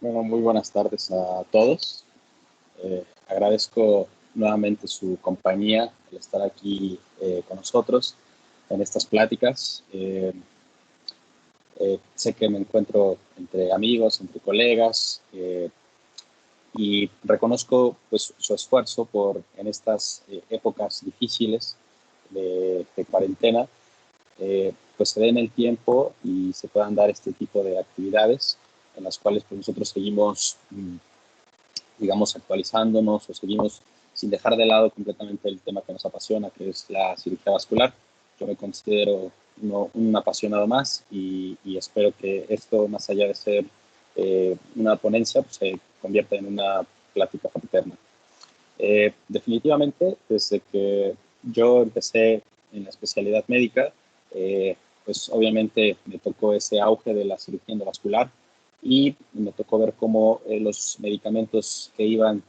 Bueno, muy buenas tardes a todos. Agradezco nuevamente su compañía al estar aquí con nosotros en estas pláticas. Sé que me encuentro entre amigos, entre colegas, y reconozco pues, su esfuerzo por en estas épocas difíciles de cuarentena, pues se den el tiempo y se puedan dar este tipo de actividades en las cuales pues, nosotros seguimos digamos, actualizándonos o seguimos sin dejar de lado completamente el tema que nos apasiona, que es la cirugía vascular. Yo me considero un apasionado más y espero que esto, más allá de ser una ponencia, pues, se convierta en una plática fraterna. Definitivamente, desde que yo empecé en la especialidad médica, pues obviamente me tocó ese auge de la cirugía endovascular y me tocó ver cómo los medicamentos que iban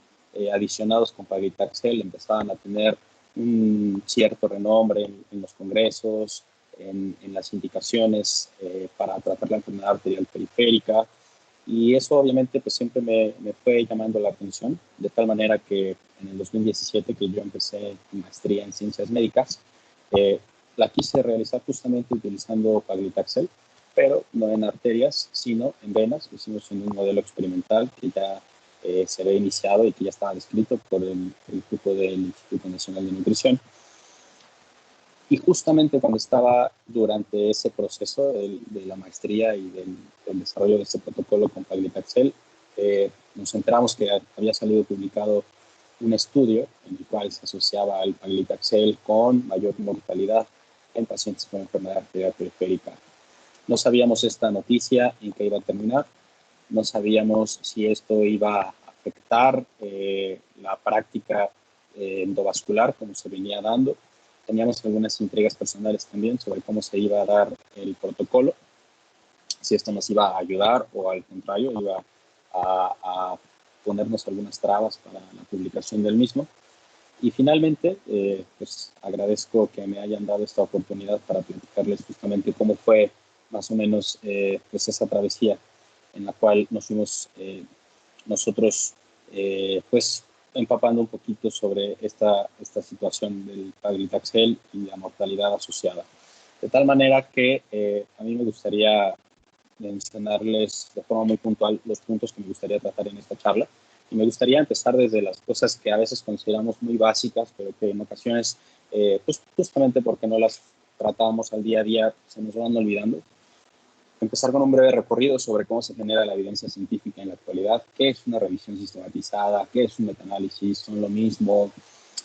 adicionados con paclitaxel empezaban a tener un cierto renombre en los congresos, en las indicaciones para tratar la enfermedad arterial periférica, y eso obviamente pues siempre me fue llamando la atención, de tal manera que en el 2017 que yo empecé mi maestría en ciencias médicas, eh, la quise realizar justamente utilizando paclitaxel, pero no en arterias, sino en venas. Lo hicimos en un modelo experimental que ya se había iniciado y que ya estaba descrito por el grupo del Instituto Nacional de Nutrición. Y justamente cuando estaba durante ese proceso de la maestría y del desarrollo de este protocolo con paclitaxel, nos enteramos que había salido publicado un estudio en el cual se asociaba el paclitaxel con mayor mortalidad en pacientes con enfermedad arterial periférica. No sabíamos esta noticia en qué iba a terminar, no sabíamos si esto iba a afectar la práctica endovascular como se venía dando. Teníamos algunas intrigas personales también sobre cómo se iba a dar el protocolo, si esto nos iba a ayudar o al contrario iba a ponernos algunas trabas para la publicación del mismo. Y finalmente, pues agradezco que me hayan dado esta oportunidad para platicarles justamente cómo fue más o menos pues esa travesía en la cual nos fuimos nosotros pues empapando un poquito sobre esta situación del paclitaxel y la mortalidad asociada. De tal manera que a mí me gustaría mencionarles de forma muy puntual los puntos que me gustaría tratar en esta charla. Y me gustaría empezar desde las cosas que a veces consideramos muy básicas, pero que en ocasiones, pues justamente porque no las tratamos al día a día, se nos van olvidando. Empezar con un breve recorrido sobre cómo se genera la evidencia científica en la actualidad, qué es una revisión sistematizada, qué es un metaanálisis, son lo mismo,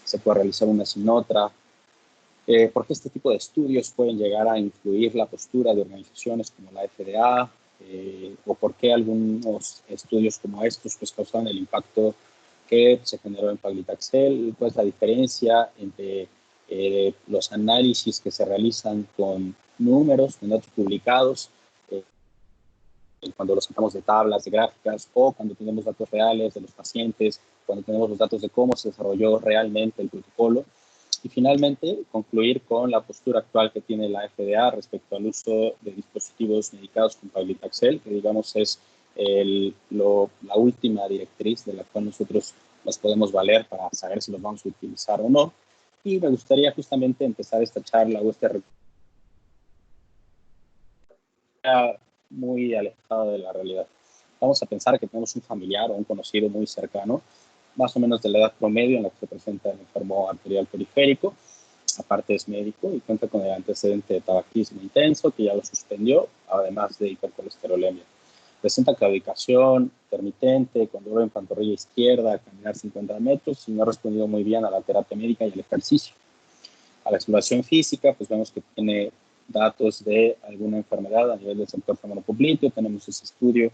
se puede realizar una sin otra, por qué este tipo de estudios pueden llegar a influir la postura de organizaciones como la FDA, o por qué algunos estudios como estos pues, causaron el impacto que se generó en paclitaxel, cuál es la diferencia entre los análisis que se realizan con números, con datos publicados, cuando los sacamos de tablas, de gráficas, o cuando tenemos datos reales de los pacientes, cuando tenemos los datos de cómo se desarrolló realmente el protocolo. Y finalmente, concluir con la postura actual que tiene la FDA respecto al uso de dispositivos medicados con paclitaxel, que digamos es la última directriz de la cual nosotros nos podemos valer para saber si los vamos a utilizar o no. Y me gustaría justamente empezar esta charla o este muy alejado de la realidad. Vamos a pensar que tenemos un familiar o un conocido muy cercano, más o menos de la edad promedio en la que se presenta el enfermo arterial periférico, aparte es médico y cuenta con el antecedente de tabaquismo intenso que ya lo suspendió, además de hipercolesterolemia. Presenta claudicación intermitente, con dolor en pantorrilla izquierda, caminar 50 metros y no ha respondido muy bien a la terapia médica y al ejercicio. A la exploración física, pues vemos que tiene datos de alguna enfermedad a nivel del sector femoropopliteo. Tenemos ese estudio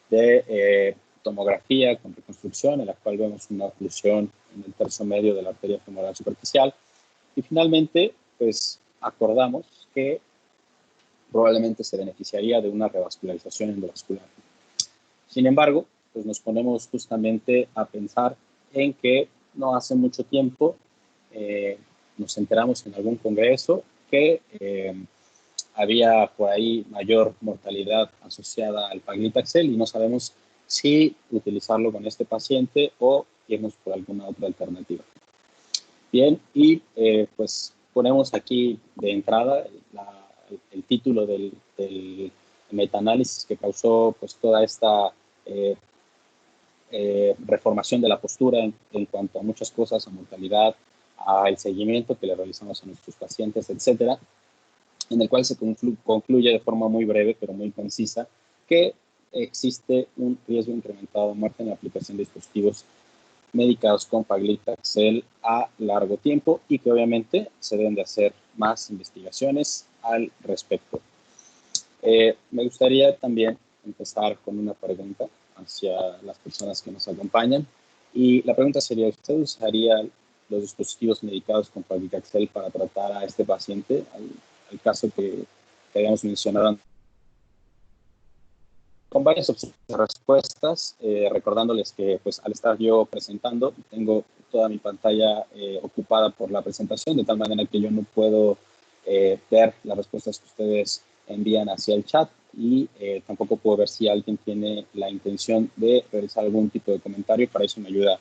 de tomografía con reconstrucción, en la cual vemos una oclusión en el tercio medio de la arteria femoral superficial. Y finalmente, pues acordamos que probablemente se beneficiaría de una revascularización endovascular. Sin embargo, pues nos ponemos justamente a pensar en que no hace mucho tiempo nos enteramos en algún congreso que había por ahí mayor mortalidad asociada al paclitaxel y no sabemos si utilizarlo con este paciente o irnos por alguna otra alternativa. Bien, y pues ponemos aquí de entrada el título del metaanálisis que causó pues toda esta reformación de la postura en cuanto a muchas cosas, a mortalidad, al seguimiento que le realizamos a nuestros pacientes, etcétera, en el cual se concluye de forma muy breve pero muy concisa que existe un riesgo incrementado de muerte en la aplicación de dispositivos medicados con paclitaxel a largo tiempo y que obviamente se deben de hacer más investigaciones al respecto. Me gustaría también empezar con una pregunta hacia las personas que nos acompañan y la pregunta sería, ¿usted usaría los dispositivos medicados con paclitaxel para tratar a este paciente? Al caso que habíamos mencionado con varias opciones de respuestas, recordándoles que pues al estar yo presentando, tengo toda mi pantalla ocupada por la presentación, de tal manera que yo no puedo ver las respuestas que ustedes envían hacia el chat y tampoco puedo ver si alguien tiene la intención de realizar algún tipo de comentario. Para eso me ayuda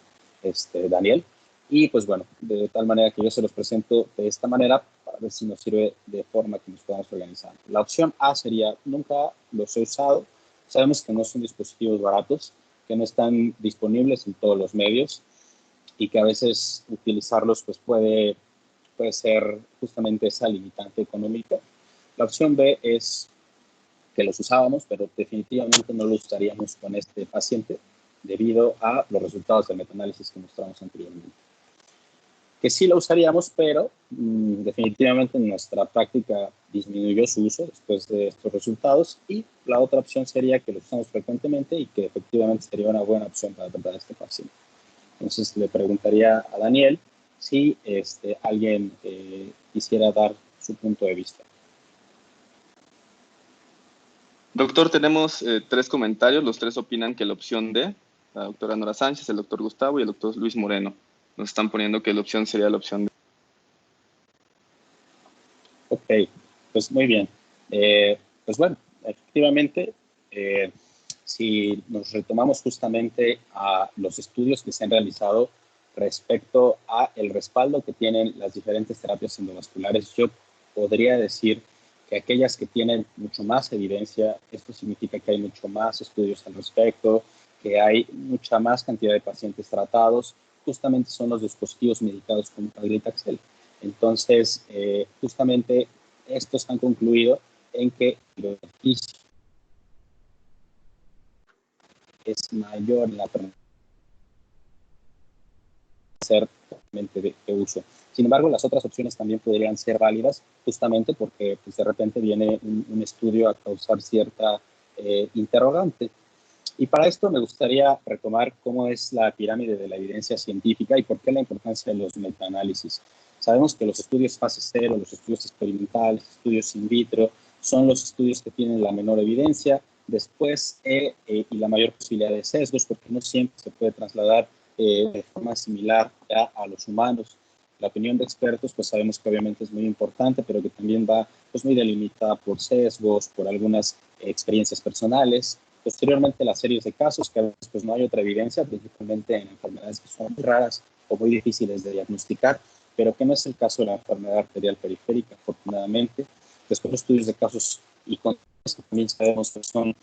Daniel. Y pues bueno, de tal manera que yo se los presento de esta manera para ver si nos sirve de forma que nos podamos organizar. La opción A sería, nunca los he usado. Sabemos que no son dispositivos baratos, que no están disponibles en todos los medios y que a veces utilizarlos pues puede ser justamente esa limitante económica. La opción B es que los usábamos, pero definitivamente no los usaríamos con este paciente debido a los resultados del metaanálisis que mostramos anteriormente. Que sí lo usaríamos, pero definitivamente en nuestra práctica disminuyó su uso después de estos resultados, y la otra opción sería que lo usamos frecuentemente y que efectivamente sería una buena opción para tratar a este paciente. Entonces le preguntaría a Daniel si alguien quisiera dar su punto de vista. Doctor, tenemos 3 comentarios. Los 3 opinan que la opción D, la doctora Nora Sánchez, el doctor Gustavo y el doctor Luis Moreno. Nos están poniendo que la opción sería la opción D. Ok, pues muy bien. Pues bueno, efectivamente, si nos retomamos justamente a los estudios que se han realizado respecto a el respaldo que tienen las diferentes terapias endovasculares, yo podría decir que aquellas que tienen mucho más evidencia, esto significa que hay mucho más estudios al respecto, que hay mucha más cantidad de pacientes tratados, justamente son los dispositivos medicados con paclitaxel. Entonces, justamente estos han concluido en que el beneficio es mayor en la ser de uso. Sin embargo, las otras opciones también podrían ser válidas justamente porque pues, de repente viene un estudio a causar cierta interrogante. Y para esto me gustaría retomar cómo es la pirámide de la evidencia científica y por qué la importancia de los metaanálisis. Sabemos que los estudios fase 0, los estudios experimentales, estudios in vitro, son los estudios que tienen la menor evidencia, después y la mayor posibilidad de sesgos, porque no siempre se puede trasladar de forma similar ya a los humanos. La opinión de expertos, pues sabemos que obviamente es muy importante, pero que también va pues, muy delimitada por sesgos, por algunas experiencias personales. Posteriormente, las series de casos, que a veces pues, no hay otra evidencia, principalmente en enfermedades que son muy raras o muy difíciles de diagnosticar, pero que no es el caso de la enfermedad arterial periférica, afortunadamente. Después, estudios de casos y con que también sabemos que son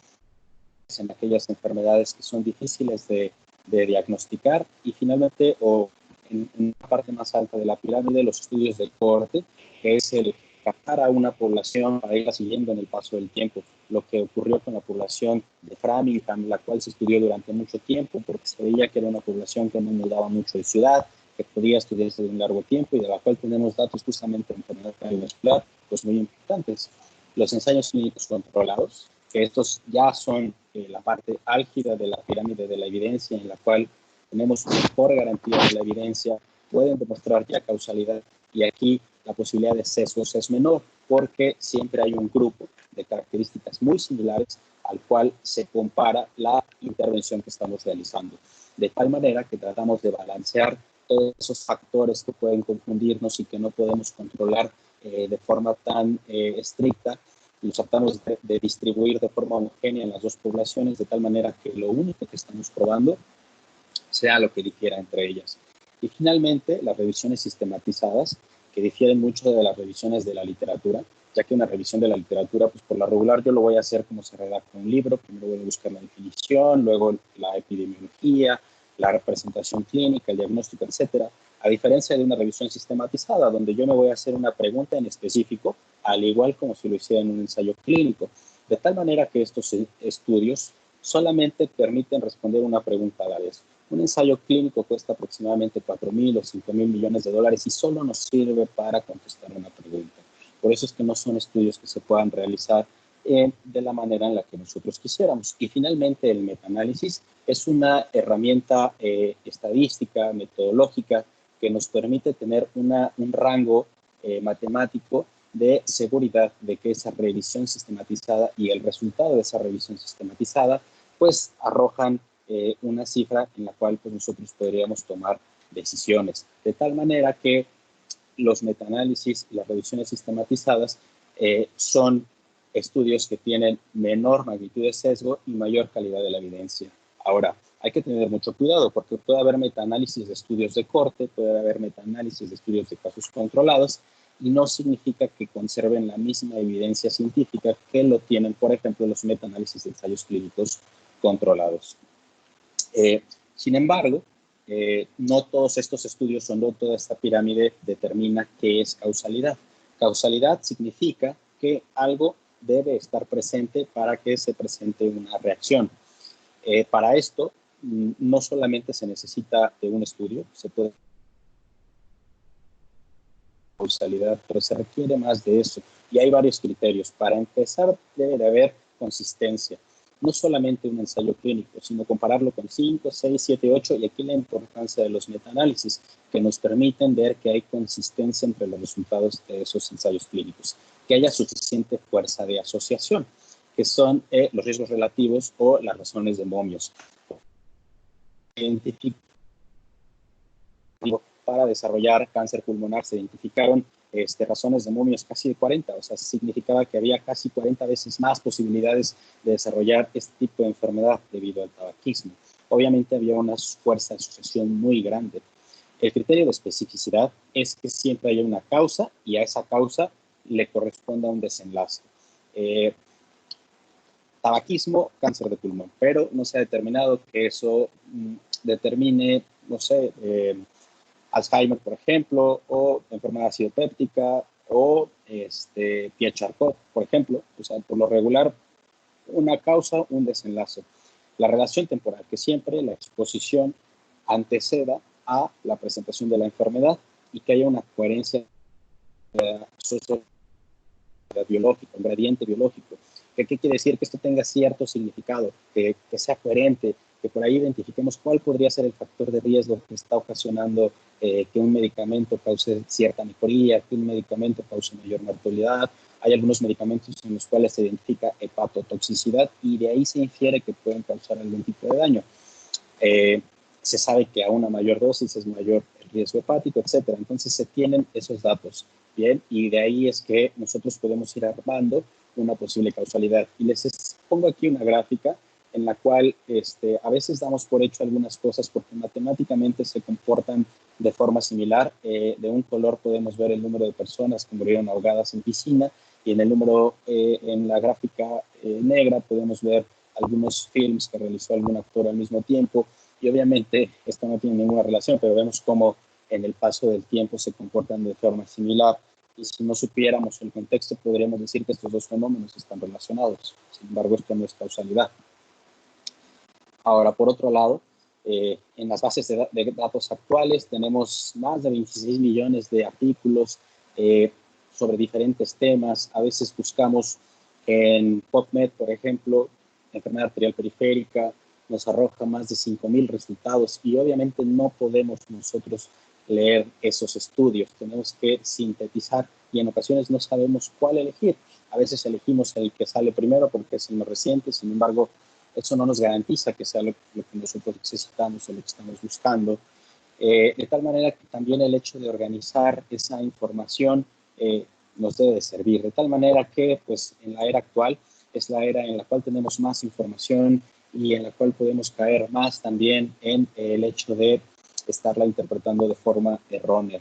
en aquellas enfermedades que son difíciles de diagnosticar, y finalmente, o en la parte más alta de la pirámide, los estudios de cohorte, que es el captar a una población para irla siguiendo en el paso del tiempo. Lo que ocurrió con la población de Framingham, la cual se estudió durante mucho tiempo, porque se veía que era una población que no mudaba mucho de ciudad, que podía estudiarse de un largo tiempo y de la cual tenemos datos justamente de enfermedad cardiovascular, pues muy importantes. Los ensayos clínicos controlados, que estos ya son la parte álgida de la pirámide de la evidencia, en la cual tenemos mejor garantía de la evidencia, pueden demostrar ya causalidad, y aquí la posibilidad de sesgos es menor, porque siempre hay un grupo de características muy similares al cual se compara la intervención que estamos realizando. De tal manera que tratamos de balancear todos esos factores que pueden confundirnos y que no podemos controlar de forma tan estricta, los tratamos de distribuir de forma homogénea en las dos poblaciones, de tal manera que lo único que estamos probando sea lo que difiera entre ellas. Y finalmente, las revisiones sistematizadas, que difieren mucho de las revisiones de la literatura, ya que una revisión de la literatura, pues por lo regular yo lo voy a hacer como se redacta un libro, primero voy a buscar la definición, luego la epidemiología, la representación clínica, el diagnóstico, etcétera, a diferencia de una revisión sistematizada, donde yo me voy a hacer una pregunta en específico, al igual como si lo hiciera en un ensayo clínico, de tal manera que estos estudios solamente permiten responder una pregunta a la vez. Un ensayo clínico cuesta aproximadamente 4.000 o 5.000 millones de dólares y solo nos sirve para contestar una pregunta. Por eso es que no son estudios que se puedan realizar de la manera en la que nosotros quisiéramos. Y finalmente el metaanálisis es una herramienta estadística, metodológica, que nos permite tener un rango matemático de seguridad de que esa revisión sistematizada y el resultado de esa revisión sistematizada pues arrojan una cifra en la cual pues, nosotros podríamos tomar decisiones. De tal manera que los metaanálisis y las revisiones sistematizadas son estudios que tienen menor magnitud de sesgo y mayor calidad de la evidencia. Ahora, hay que tener mucho cuidado porque puede haber metaanálisis de estudios de corte, puede haber metaanálisis de estudios de casos controlados y no significa que conserven la misma evidencia científica que lo tienen, por ejemplo, los metaanálisis de ensayos clínicos controlados. Sin embargo, no todos estos estudios o no toda esta pirámide determina qué es causalidad. Causalidad significa que algo debe estar presente para que se presente una reacción. Para esto, no solamente se necesita de un estudio, se puede causalidad, pero se requiere más de eso. Y hay varios criterios. Para empezar, debe de haber consistencia. No solamente un ensayo clínico, sino compararlo con 5, 6, 7, 8, y aquí la importancia de los metaanálisis, que nos permiten ver que hay consistencia entre los resultados de esos ensayos clínicos, que haya suficiente fuerza de asociación, que son los riesgos relativos o las razones de momios. Para desarrollar cáncer pulmonar se identificaron razones de momios casi de 40, o sea, significaba que había casi 40 veces más posibilidades de desarrollar este tipo de enfermedad debido al tabaquismo. Obviamente había una fuerza de asociación muy grande. El criterio de especificidad es que siempre haya una causa y a esa causa le corresponda un desenlace. Tabaquismo, cáncer de pulmón, pero no se ha determinado que eso determine, no sé, Alzheimer, por ejemplo, o enfermedad ácido péptica, o Pierre-Charcot, por ejemplo. O sea, por lo regular, una causa, un desenlace. La relación temporal, que siempre la exposición anteceda a la presentación de la enfermedad y que haya una coherencia biológico, un gradiente biológico. ¿Qué quiere decir? Que esto tenga cierto significado, que sea coherente, que por ahí identifiquemos cuál podría ser el factor de riesgo que está ocasionando que un medicamento cause cierta mejoría, que un medicamento cause mayor mortalidad. Hay algunos medicamentos en los cuales se identifica hepatotoxicidad y de ahí se infiere que pueden causar algún tipo de daño. Se sabe que a una mayor dosis es mayor el riesgo hepático, etcétera. Entonces se tienen esos datos, ¿bien? Y de ahí es que nosotros podemos ir armando una posible causalidad. Y les pongo aquí una gráfica en la cual a veces damos por hecho algunas cosas porque matemáticamente se comportan de forma similar. De un color podemos ver el número de personas que murieron ahogadas en piscina y en el número, en la gráfica negra podemos ver algunos films que realizó algún actor al mismo tiempo. Y obviamente esto no tiene ninguna relación, pero vemos cómo en el paso del tiempo se comportan de forma similar. Y si no supiéramos el contexto, podríamos decir que estos dos fenómenos están relacionados. Sin embargo, esto no es causalidad. Ahora, por otro lado, en las bases de datos actuales tenemos más de 26 millones de artículos sobre diferentes temas. A veces buscamos en PubMed, por ejemplo, enfermedad arterial periférica, nos arroja más de 5,000 resultados y obviamente no podemos nosotros leer esos estudios, tenemos que sintetizar y en ocasiones no sabemos cuál elegir. A veces elegimos el que sale primero porque es el más reciente, sin embargo, eso no nos garantiza que sea lo que nosotros necesitamos o lo que estamos buscando. De tal manera que también el hecho de organizar esa información nos debe de servir, de tal manera que pues en la era actual es la era en la cual tenemos más información y en la cual podemos caer más también en el hecho de estarla interpretando de forma errónea.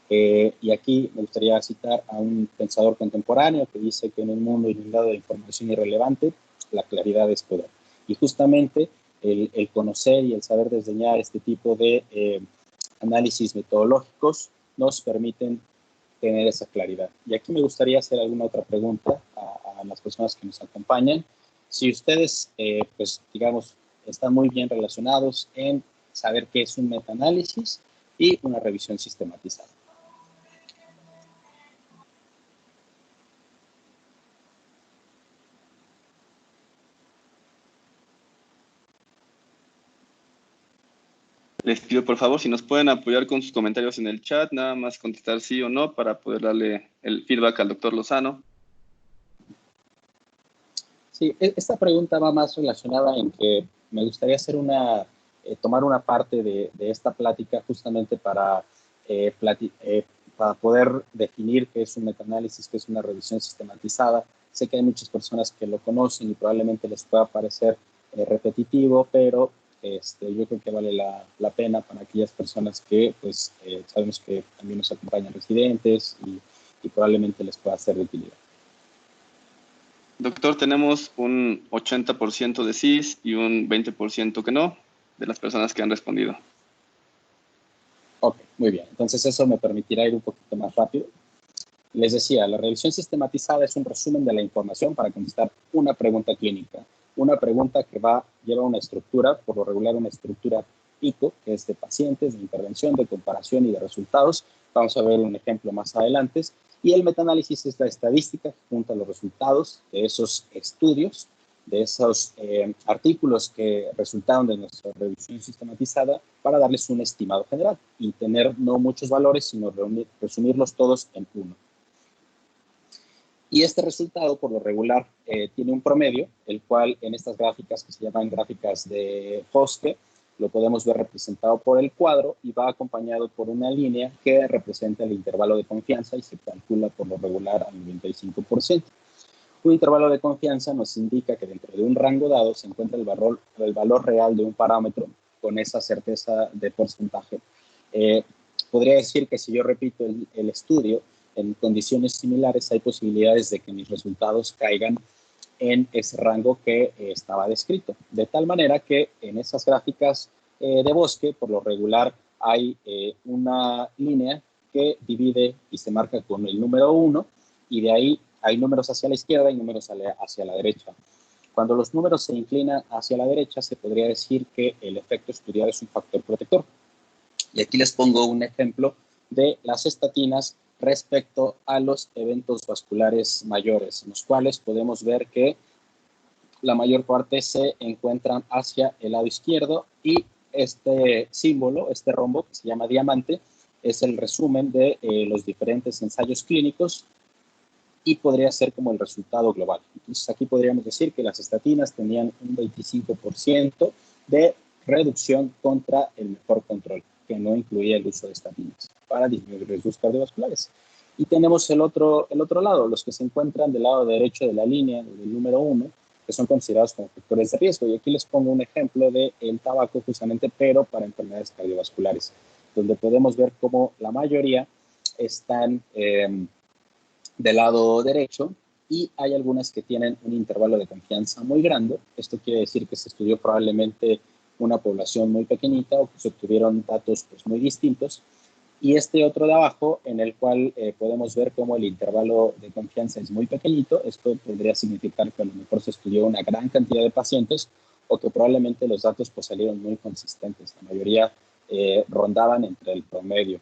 Y aquí me gustaría citar a un pensador contemporáneo que dice que en un mundo inundado de información irrelevante, la claridad es poder. Y justamente el conocer y el saber desdeñar este tipo de análisis metodológicos nos permiten tener esa claridad. Y aquí me gustaría hacer alguna otra pregunta a las personas que nos acompañan. Si ustedes, pues digamos, están muy bien relacionados en saber qué es un metaanálisis y una revisión sistematizada. Les pido, por favor, si nos pueden apoyar con sus comentarios en el chat, nada más contestar sí o no para poder darle el feedback al doctor Lozano. Sí, esta pregunta va más relacionada en que me gustaría hacer tomar una parte de esta plática justamente para poder definir qué es un metaanálisis, qué es una revisión sistematizada. Sé que hay muchas personas que lo conocen y probablemente les pueda parecer repetitivo, pero yo creo que vale la pena para aquellas personas que pues sabemos que también nos acompañan residentes y probablemente les pueda ser de utilidad. Doctor, tenemos un 80% de sí y un 20% que no de las personas que han respondido. Ok, muy bien. Entonces eso me permitirá ir un poquito más rápido. Les decía, la revisión sistematizada es un resumen de la información para contestar una pregunta clínica. Una pregunta que lleva una estructura, por lo regular una estructura PICO, que es de pacientes, de intervención, de comparación y de resultados. Vamos a ver un ejemplo más adelante. Y el metaanálisis es la estadística que junta los resultados de esos estudios, de esos artículos que resultaron de nuestra revisión sistematizada para darles un estimado general y tener no muchos valores, sino resumirlos todos en uno. Y este resultado, por lo regular, tiene un promedio, el cual en estas gráficas que se llaman gráficas de Foske, lo podemos ver representado por el cuadro y va acompañado por una línea que representa el intervalo de confianza y se calcula por lo regular al 95%. Un intervalo de confianza nos indica que dentro de un rango dado se encuentra el valor real de un parámetro con esa certeza de porcentaje. Podría decir que si yo repito el estudio, en condiciones similares hay posibilidades de que mis resultados caigan en ese rango que estaba descrito. De tal manera que en esas gráficas de Bosque, por lo regular, hay una línea que divide y se marca con el número 1 y de ahí hay números hacia la izquierda y números hacia la derecha. Cuando los números se inclinan hacia la derecha, se podría decir que el efecto estudiado es un factor protector. Y aquí les pongo un ejemplo de las estatinas respecto a los eventos vasculares mayores, en los cuales podemos ver que la mayor parte se encuentran hacia el lado izquierdo y este símbolo, este rombo que se llama diamante, es el resumen de los diferentes ensayos clínicos y podría ser como el resultado global. Entonces aquí podríamos decir que las estatinas tenían un 25% de reducción contra el mejor control, que no incluía el uso de estatinas para disminuir riesgos cardiovasculares. Y tenemos el otro lado, los que se encuentran del lado derecho de la línea, del número 1, que son considerados como factores de riesgo. Y aquí les pongo un ejemplo del tabaco justamente, pero para enfermedades cardiovasculares, donde podemos ver cómo la mayoría están del lado derecho y hay algunas que tienen un intervalo de confianza muy grande. Esto quiere decir que se estudió probablemente una población muy pequeñita o que se obtuvieron datos pues, muy distintos. Y este otro de abajo, en el cual podemos ver cómo el intervalo de confianza es muy pequeñito, esto podría significar que a lo mejor se estudió una gran cantidad de pacientes o que probablemente los datos pues, salieron muy consistentes. La mayoría rondaban entre el promedio.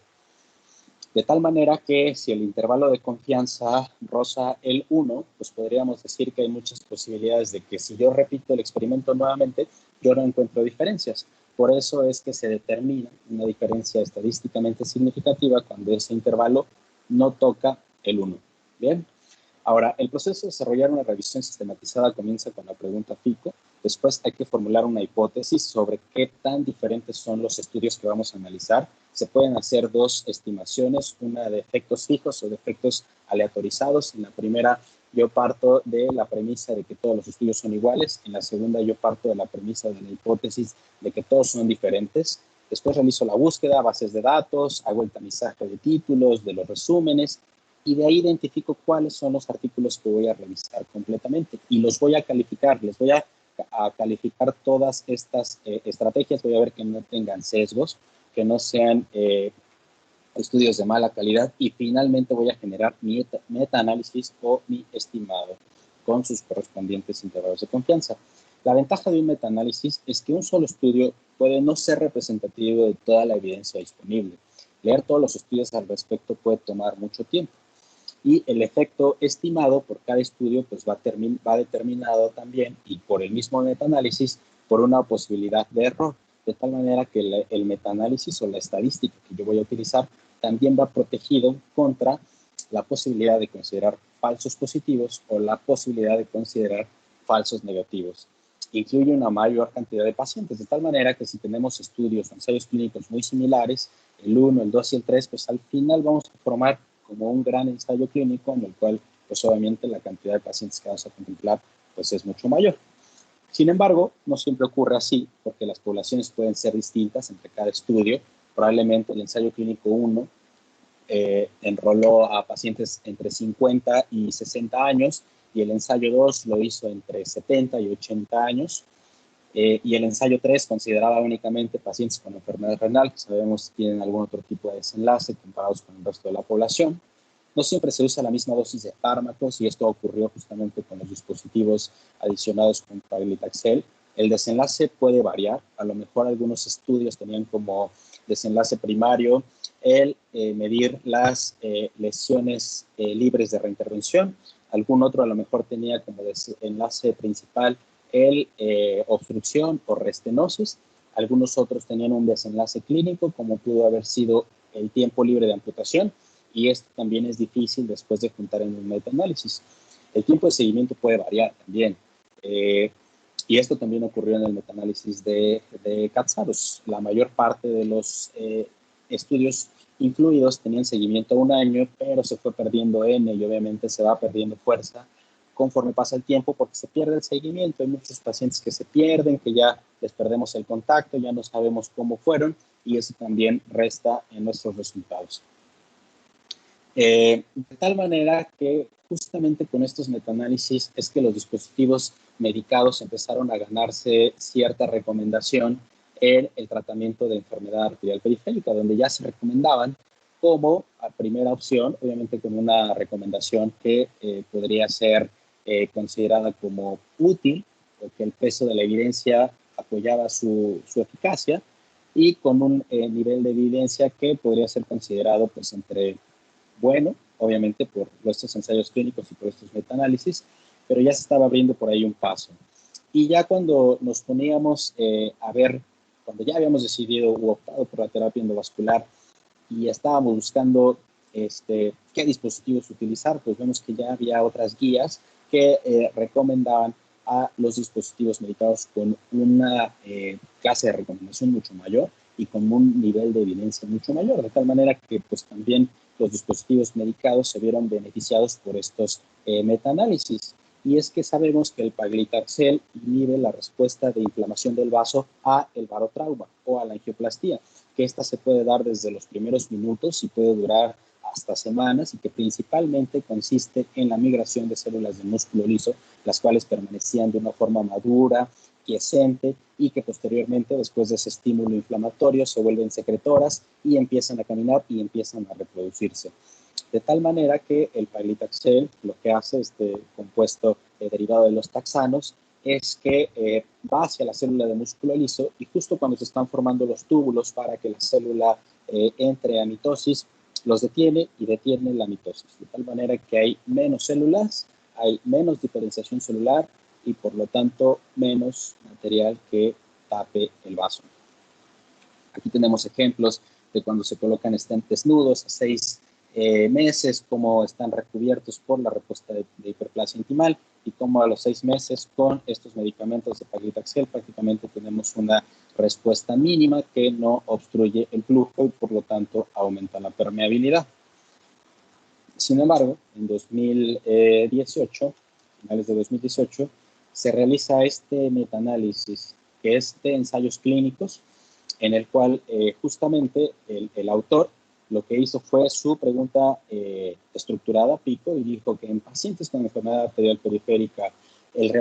De tal manera que si el intervalo de confianza roza el 1, pues podríamos decir que hay muchas posibilidades de que si yo repito el experimento nuevamente, yo no encuentro diferencias. Por eso es que se determina una diferencia estadísticamente significativa cuando ese intervalo no toca el 1. Bien, Ahora, el proceso de desarrollar una revisión sistematizada comienza con la pregunta FICO. Después hay que formular una hipótesis sobre qué tan diferentes son los estudios que vamos a analizar. Se pueden hacer dos estimaciones, una de efectos fijos o de efectos aleatorizados. En la primera, yo parto de la premisa de que todos los estudios son iguales. En la segunda, yo parto de la premisa de la hipótesis de que todos son diferentes. Después realizo la búsqueda, bases de datos, hago el tamizaje de títulos, de los resúmenes, y de ahí identifico cuáles son los artículos que voy a revisar completamente y los voy a calificar, les voy a calificar todas estas estrategias, voy a ver que no tengan sesgos, que no sean estudios de mala calidad y finalmente voy a generar mi meta-análisis o mi estimado con sus correspondientes intervalos de confianza. La ventaja de un meta-análisis es que un solo estudio puede no ser representativo de toda la evidencia disponible. Leer todos los estudios al respecto puede tomar mucho tiempo. Y el efecto estimado por cada estudio pues va determinado también, y por el mismo metaanálisis, por una posibilidad de error, de tal manera que el metaanálisis o la estadística que yo voy a utilizar también va protegido contra la posibilidad de considerar falsos positivos o la posibilidad de considerar falsos negativos. Incluye una mayor cantidad de pacientes, de tal manera que si tenemos estudios o ensayos clínicos muy similares, el 1, el 2 y el 3, pues al final vamos a formar como un gran ensayo clínico en el cual, pues obviamente la cantidad de pacientes que vamos a contemplar, pues es mucho mayor. Sin embargo, no siempre ocurre así, porque las poblaciones pueden ser distintas entre cada estudio. Probablemente el ensayo clínico 1 enroló a pacientes entre 50 y 60 años, y el ensayo 2 lo hizo entre 70 y 80 años, y el ensayo 3 consideraba únicamente pacientes con enfermedad renal, que sabemos que tienen algún otro tipo de desenlace comparados con el resto de la población. No siempre se usa la misma dosis de fármacos, y esto ocurrió justamente con los dispositivos adicionados con paclitaxel. El desenlace puede variar. A lo mejor algunos estudios tenían como desenlace primario el medir las lesiones libres de reintervención. Algún otro a lo mejor tenía como desenlace principal el obstrucción o restenosis. Algunos otros tenían un desenlace clínico, como pudo haber sido el tiempo libre de amputación, y esto también es difícil después de juntar en un metaanálisis. El tiempo de seguimiento puede variar también, y esto también ocurrió en el metaanálisis de Katsaros. La mayor parte de los estudios incluidos tenían seguimiento a un año, pero se fue perdiendo N y obviamente se va perdiendo fuerza conforme pasa el tiempo, porque se pierde el seguimiento. Hay muchos pacientes que se pierden, que ya les perdemos el contacto, ya no sabemos cómo fueron, y eso también resta en nuestros resultados. De tal manera que justamente con estos metaanálisis es que los dispositivos medicados empezaron a ganarse cierta recomendación en el tratamiento de enfermedad arterial periférica, donde ya se recomendaban como a primera opción, obviamente con una recomendación que podría ser considerada como útil, porque el peso de la evidencia apoyaba su eficacia, y con un nivel de evidencia que podría ser considerado pues entre bueno, obviamente por nuestros ensayos clínicos y por estos metaanálisis, pero ya se estaba abriendo por ahí un paso. Y ya cuando nos poníamos a ver, cuando ya habíamos decidido u optado por la terapia endovascular y estábamos buscando qué dispositivos utilizar, pues vemos que ya había otras guías que recomendaban a los dispositivos medicados con una clase de recomendación mucho mayor y con un nivel de evidencia mucho mayor, de tal manera que pues también los dispositivos medicados se vieron beneficiados por estos metaanálisis. Y es que sabemos que el paclitaxel inhibe la respuesta de inflamación del vaso a el barotrauma o a la angioplastía, que esta se puede dar desde los primeros minutos y puede durar hasta semanas, y que principalmente consiste en la migración de células de músculo liso, las cuales permanecían de una forma madura, quiescente, y que posteriormente, después de ese estímulo inflamatorio, se vuelven secretoras y empiezan a caminar y empiezan a reproducirse. De tal manera que el paclitaxel, lo que hace este compuesto derivado de los taxanos, es que va hacia la célula de músculo liso, y justo cuando se están formando los túbulos para que la célula entre a mitosis, los detiene y detiene la mitosis. De tal manera que hay menos células, hay menos diferenciación celular y por lo tanto menos material que tape el vaso. Aquí tenemos ejemplos de cuando se colocan estentes nudos a 6 meses, cómo están recubiertos por la respuesta de hiperplasia intimal y cómo a los 6 meses con estos medicamentos de paclitaxel prácticamente tenemos una respuesta mínima que no obstruye el flujo y por lo tanto aumenta la permeabilidad. Sin embargo, en 2018, finales de 2018, se realiza este metaanálisis que es de ensayos clínicos en el cual justamente el autor lo que hizo fue su pregunta estructurada, Pico, y dijo que en pacientes con enfermedad arterial periférica, el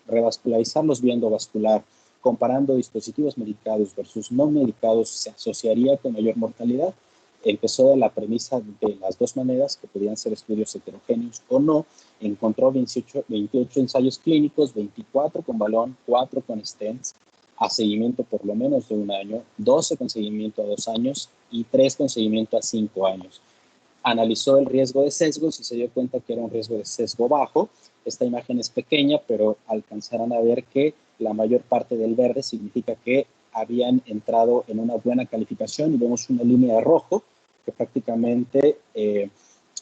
revascularizarlos viendo vascular, comparando dispositivos medicados versus no medicados, se asociaría con mayor mortalidad. Empezó de la premisa de las dos maneras, que podían ser estudios heterogéneos o no. Encontró 28 ensayos clínicos, 24 con balón, 4 con stents, a seguimiento por lo menos de 1 año, 12 con seguimiento a 2 años y 3 con seguimiento a 5 años. Analizó el riesgo de sesgos y se dio cuenta que era un riesgo de sesgo bajo. Esta imagen es pequeña, pero alcanzarán a ver que la mayor parte del verde significa que habían entrado en una buena calificación y vemos una línea de rojo que prácticamente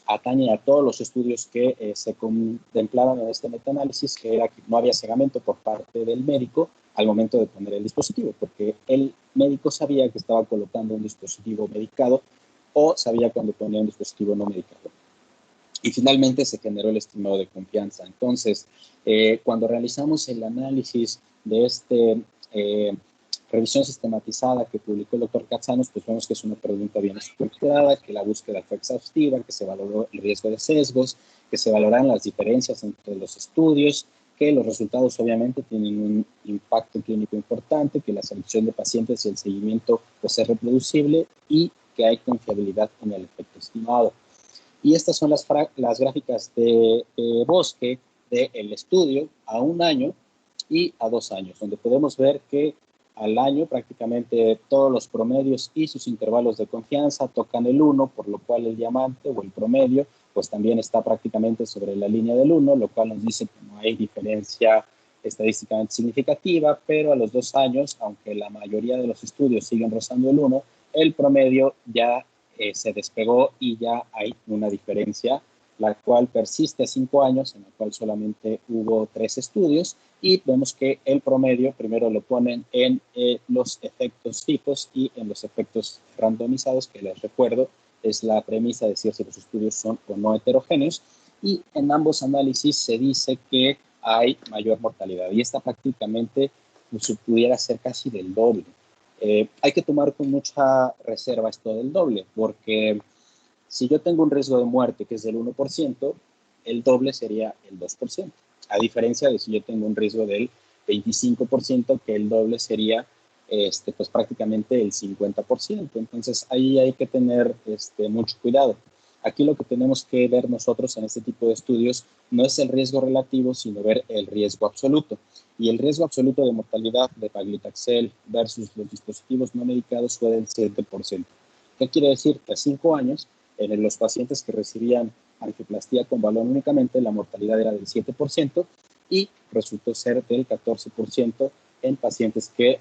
atañe a todos los estudios que se contemplaban en este metaanálisis, que era que no había cegamiento por parte del médico al momento de poner el dispositivo, porque el médico sabía que estaba colocando un dispositivo medicado o sabía cuando ponía un dispositivo no medicado. Y finalmente se generó el estimado de confianza. Entonces, cuando realizamos el análisis de revisión sistematizada que publicó el doctor Katsanos, pues vemos que es una pregunta bien estructurada, que la búsqueda fue exhaustiva, que se valoró el riesgo de sesgos, que se valoraron las diferencias entre los estudios, que los resultados obviamente tienen un impacto clínico importante, que la selección de pacientes y el seguimiento pues, es reproducible y que hay confiabilidad en el efecto estimado. Y estas son las gráficas de bosque del estudio a 1 año y a 2 años, donde podemos ver que al año prácticamente todos los promedios y sus intervalos de confianza tocan el 1, por lo cual el diamante o el promedio pues también está prácticamente sobre la línea del 1, lo cual nos dice que no hay diferencia estadísticamente significativa, pero a los 2 años, aunque la mayoría de los estudios siguen rozando el 1, el promedio ya se despegó y ya hay una diferencia, la cual persiste a 5 años, en la cual solamente hubo 3 estudios, y vemos que el promedio primero lo ponen en los efectos fijos y en los efectos randomizados, que les recuerdo es la premisa de decir si los estudios son o no heterogéneos, y en ambos análisis se dice que hay mayor mortalidad, y esta prácticamente pues, pudiera ser casi del doble. Hay que tomar con mucha reserva esto del doble, porque si yo tengo un riesgo de muerte que es del 1%, el doble sería el 2%, a diferencia de si yo tengo un riesgo del 25%, que el doble sería pues prácticamente el 50%. Entonces ahí hay que tener mucho cuidado. Aquí lo que tenemos que ver nosotros en este tipo de estudios no es el riesgo relativo, sino ver el riesgo absoluto. Y el riesgo absoluto de mortalidad de paclitaxel versus los dispositivos no medicados fue del 7%. ¿Qué quiere decir? Que a 5 años, en los pacientes que recibían angioplastía con balón únicamente, la mortalidad era del 7% y resultó ser del 14% en pacientes que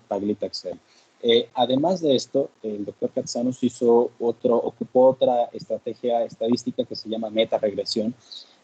paclitaxel. Además de esto, el doctor Katsanos ocupó otra estrategia estadística que se llama metaregresión,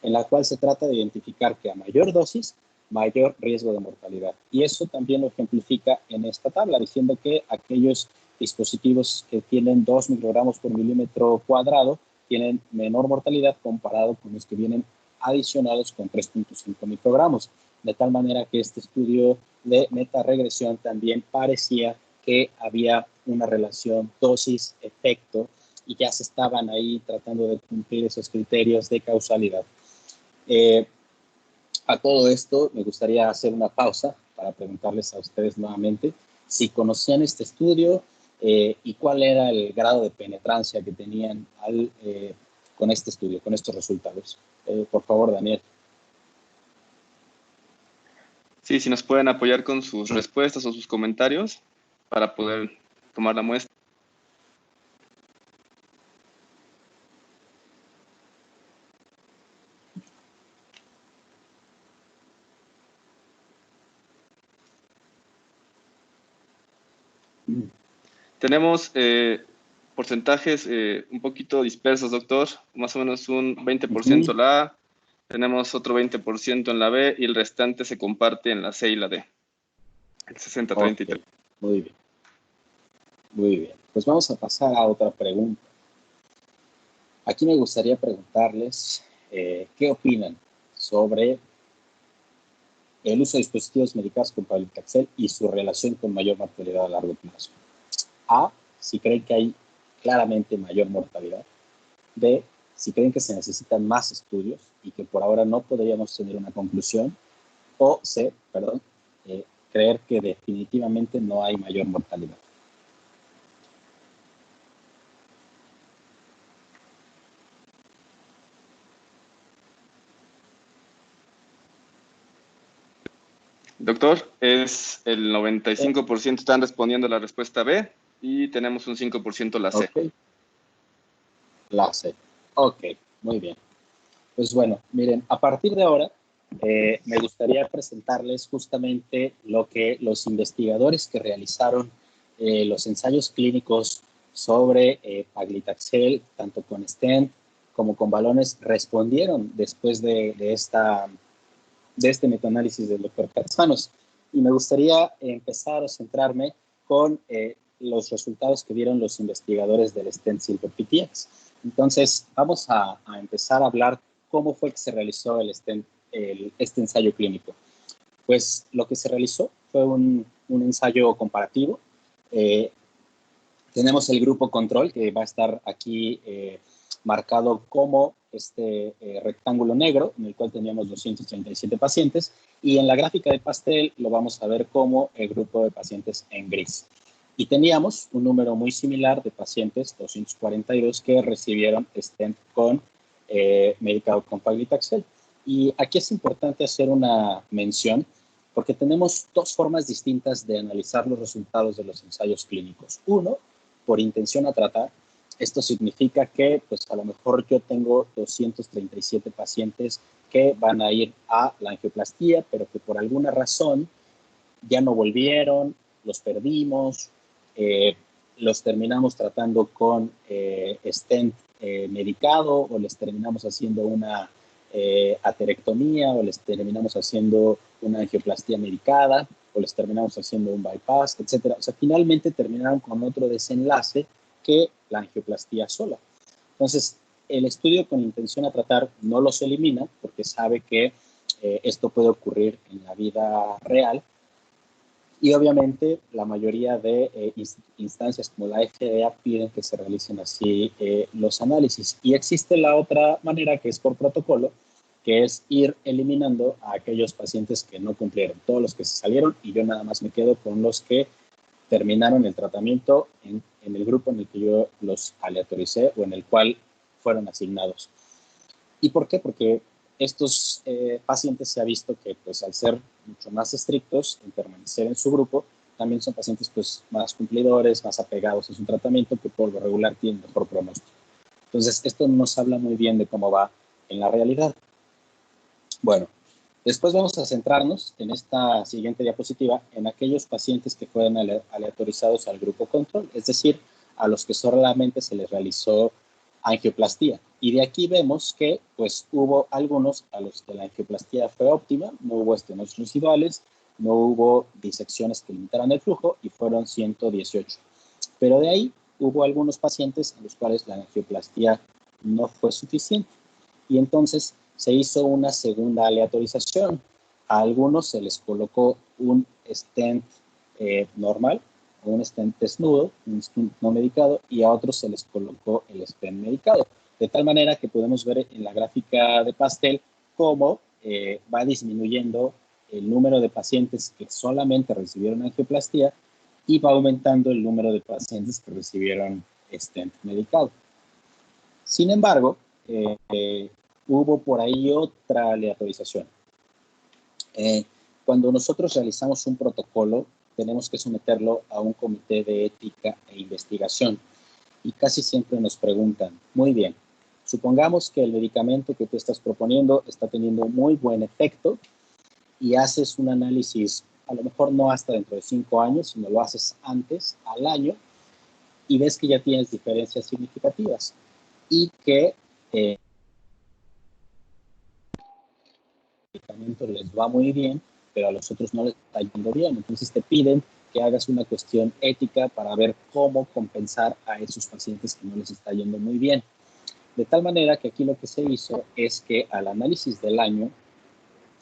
en la cual se trata de identificar que a mayor dosis, mayor riesgo de mortalidad. Y eso también lo ejemplifica en esta tabla, diciendo que aquellos dispositivos que tienen 2 microgramos por milímetro cuadrado tienen menor mortalidad comparado con los que vienen adicionados con 3.5 microgramos. De tal manera que este estudio de metaregresión también parecía que había una relación dosis-efecto y ya se estaban ahí tratando de cumplir esos criterios de causalidad. A todo esto me gustaría hacer una pausa para preguntarles a ustedes nuevamente si conocían este estudio y cuál era el grado de penetrancia que tenían con este estudio, con estos resultados. Por favor, Daniel. Sí, si nos pueden apoyar con sus respuestas o sus comentarios para poder tomar la muestra. Tenemos porcentajes un poquito dispersos, doctor. Más o menos un 20% la A, tenemos otro 20% en la B y el restante se comparte en la C y la D. El 60-33. Ok, muy bien. Muy bien. Pues vamos a pasar a otra pregunta. Aquí me gustaría preguntarles qué opinan sobre el uso de dispositivos medicados con paclitaxel y su relación con mayor mortalidad a largo plazo. A, si creen que hay claramente mayor mortalidad. B, si creen que se necesitan más estudios y que por ahora no podríamos tener una conclusión. O C, creer que definitivamente no hay mayor mortalidad. Doctor, es el 95% están respondiendo la respuesta B y tenemos un 5% la C. Ok, la C. Ok, muy bien. Pues bueno, miren, a partir de ahora me gustaría presentarles justamente lo que los investigadores que realizaron los ensayos clínicos sobre paclitaxel, tanto con stent como con balones, respondieron después de este metaanálisis del doctor Katsanos. Y me gustaría empezar a centrarme con los resultados que dieron los investigadores del stent Silver PTX. Entonces, vamos a empezar a hablar cómo fue que se realizó este ensayo clínico. Pues lo que se realizó fue un ensayo comparativo. Tenemos el grupo control, que va a estar aquí marcado como este rectángulo negro, en el cual teníamos 237 pacientes, y en la gráfica de pastel lo vamos a ver como el grupo de pacientes en gris. Y teníamos un número muy similar de pacientes, 242, que recibieron stent con medicado con paclitaxel. Y aquí es importante hacer una mención, porque tenemos dos formas distintas de analizar los resultados de los ensayos clínicos. Uno, por intención a tratar. Esto significa que, pues a lo mejor yo tengo 237 pacientes que van a ir a la angioplastía, pero que por alguna razón ya no volvieron, los perdimos, los terminamos tratando con stent medicado o les terminamos haciendo una aterectomía o les terminamos haciendo una angioplastía medicada o les terminamos haciendo un bypass, etcétera. O sea, finalmente terminaron con otro desenlace que la angioplastía sola. Entonces, el estudio con intención a tratar no los elimina porque sabe que esto puede ocurrir en la vida real. Y obviamente la mayoría de instancias como la FDA piden que se realicen así los análisis. Y existe la otra manera que es por protocolo, que es ir eliminando a aquellos pacientes que no cumplieron, todos los que se salieron, y yo nada más me quedo con los que terminaron el tratamiento en el grupo en el que yo los aleatoricé o en el cual fueron asignados. ¿Y por qué? Porque estos pacientes se ha visto que pues al ser mucho más estrictos en permanecer en su grupo, también son pacientes pues más cumplidores, más apegados a su tratamiento, que por lo regular tienen mejor pronóstico. Entonces, esto nos habla muy bien de cómo va en la realidad. Bueno, después vamos a centrarnos en esta siguiente diapositiva en aquellos pacientes que fueron aleatorizados al grupo control, es decir, a los que solamente se les realizó angioplastía. Y de aquí vemos que pues hubo algunos a los que la angioplastía fue óptima, no hubo estenosis residuales, no hubo disecciones que limitaran el flujo y fueron 118. Pero de ahí hubo algunos pacientes a los cuales la angioplastía no fue suficiente. Y entonces se hizo una segunda aleatorización. A algunos se les colocó un stent normal, un stent desnudo, un stent no medicado, y a otros se les colocó el stent medicado. De tal manera que podemos ver en la gráfica de pastel cómo va disminuyendo el número de pacientes que solamente recibieron angioplastía y va aumentando el número de pacientes que recibieron stent medicado. Sin embargo, hubo por ahí otra aleatorización. Cuando nosotros realizamos un protocolo, tenemos que someterlo a un comité de ética e investigación. Y casi siempre nos preguntan, muy bien, supongamos que el medicamento que tú estás proponiendo está teniendo muy buen efecto y haces un análisis, a lo mejor no hasta dentro de 5 años, sino lo haces antes, al año, y ves que ya tienes diferencias significativas y que el medicamento les va muy bien, pero a los otros no les está yendo bien. Entonces te piden que hagas una cuestión ética para ver cómo compensar a esos pacientes que no les está yendo muy bien. De tal manera que aquí lo que se hizo es que al análisis del año,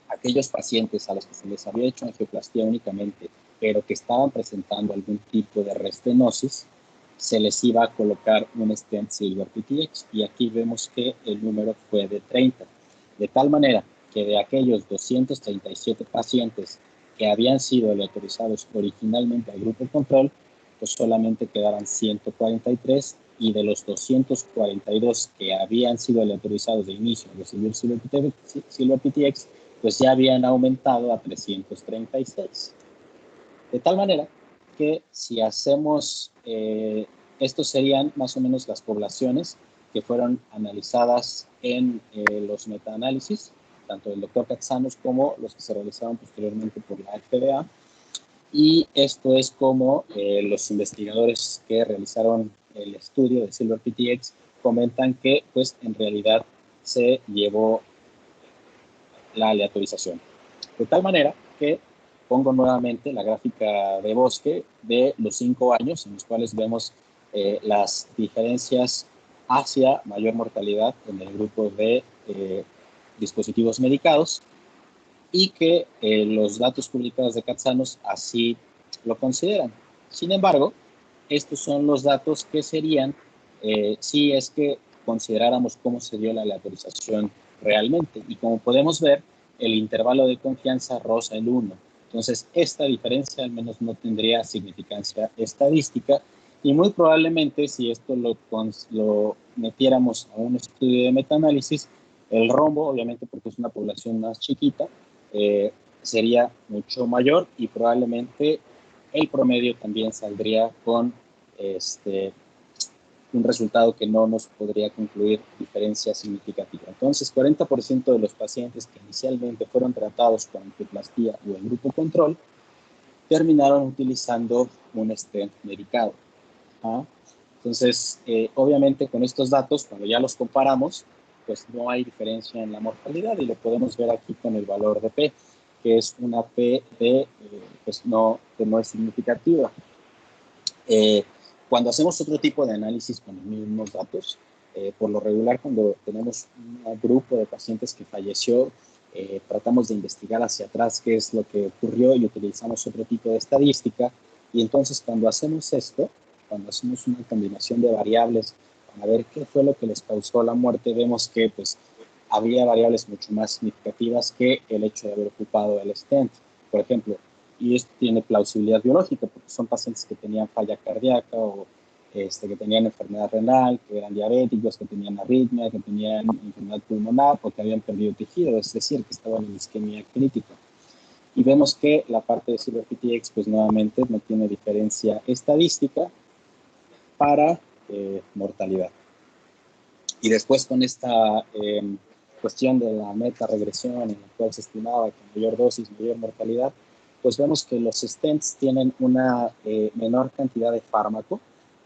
aquellos pacientes a los que se les había hecho angioplastia únicamente, pero que estaban presentando algún tipo de restenosis, se les iba a colocar un stent Silver PTX, y aquí vemos que el número fue de 30. De tal manera que de aquellos 237 pacientes que habían sido aleatorizados originalmente al grupo control, pues solamente quedaron 143, y de los 242 que habían sido aleatorizados de inicio a recibir Silver PTX, pues ya habían aumentado a 336. De tal manera que si hacemos, estos serían más o menos las poblaciones que fueron analizadas en los metaanálisis, tanto del doctor Katsanos como los que se realizaron posteriormente por la FDA. Y esto es como los investigadores que realizaron el estudio de Silver PTX comentan que pues en realidad se llevó la aleatorización. De tal manera que pongo nuevamente la gráfica de Bosque de los 5 años en los cuales vemos las diferencias hacia mayor mortalidad en el grupo de dispositivos medicados, y que los datos publicados de Katsanos así lo consideran. Sin embargo, estos son los datos que serían si es que consideráramos cómo se dio la aleatorización realmente. Y como podemos ver, el intervalo de confianza roza el 1. Entonces, esta diferencia al menos no tendría significancia estadística, y muy probablemente si esto lo metiéramos a un estudio de metaanálisis, el rombo, obviamente porque es una población más chiquita, sería mucho mayor, y probablemente el promedio también saldría con un resultado que no nos podría concluir diferencia significativa. Entonces, 40% de los pacientes que inicialmente fueron tratados con angioplastia o el grupo control terminaron utilizando un stent medicado. ¿Ah? Entonces, obviamente con estos datos, cuando ya los comparamos, pues no hay diferencia en la mortalidad, y lo podemos ver aquí con el valor de P, que es una P de, pues no, que no es significativa. Cuando hacemos otro tipo de análisis con los mismos datos, por lo regular cuando tenemos un grupo de pacientes que falleció, tratamos de investigar hacia atrás qué es lo que ocurrió y utilizamos otro tipo de estadística. Y entonces cuando hacemos esto, cuando hacemos una combinación de variables para ver qué fue lo que les causó la muerte, vemos que pues había variables mucho más significativas que el hecho de haber ocupado el stent. Por ejemplo, y esto tiene plausibilidad biológica porque son pacientes que tenían falla cardíaca, o que tenían enfermedad renal, que eran diabéticos, que tenían arritmia, que tenían enfermedad pulmonar o que habían perdido tejido, es decir, que estaban en isquemia crítica. Y vemos que la parte de Silver PTX, pues nuevamente no tiene diferencia estadística para mortalidad. Y después con esta cuestión de la meta-regresión en la cual se estimaba que mayor dosis, mayor mortalidad, pues vemos que los stents tienen una menor cantidad de fármaco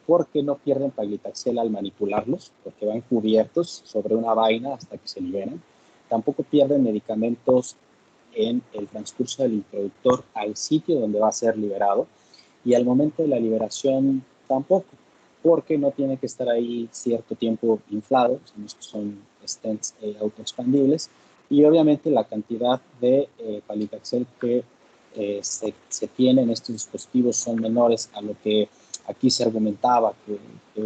porque no pierden paclitaxel al manipularlos, porque van cubiertos sobre una vaina hasta que se liberan. Tampoco pierden medicamentos en el transcurso del introductor al sitio donde va a ser liberado, y al momento de la liberación tampoco, porque no tiene que estar ahí cierto tiempo inflado, son stents autoexpandibles, y obviamente la cantidad de paclitaxel que se tiene en estos dispositivos son menores a lo que aquí se argumentaba que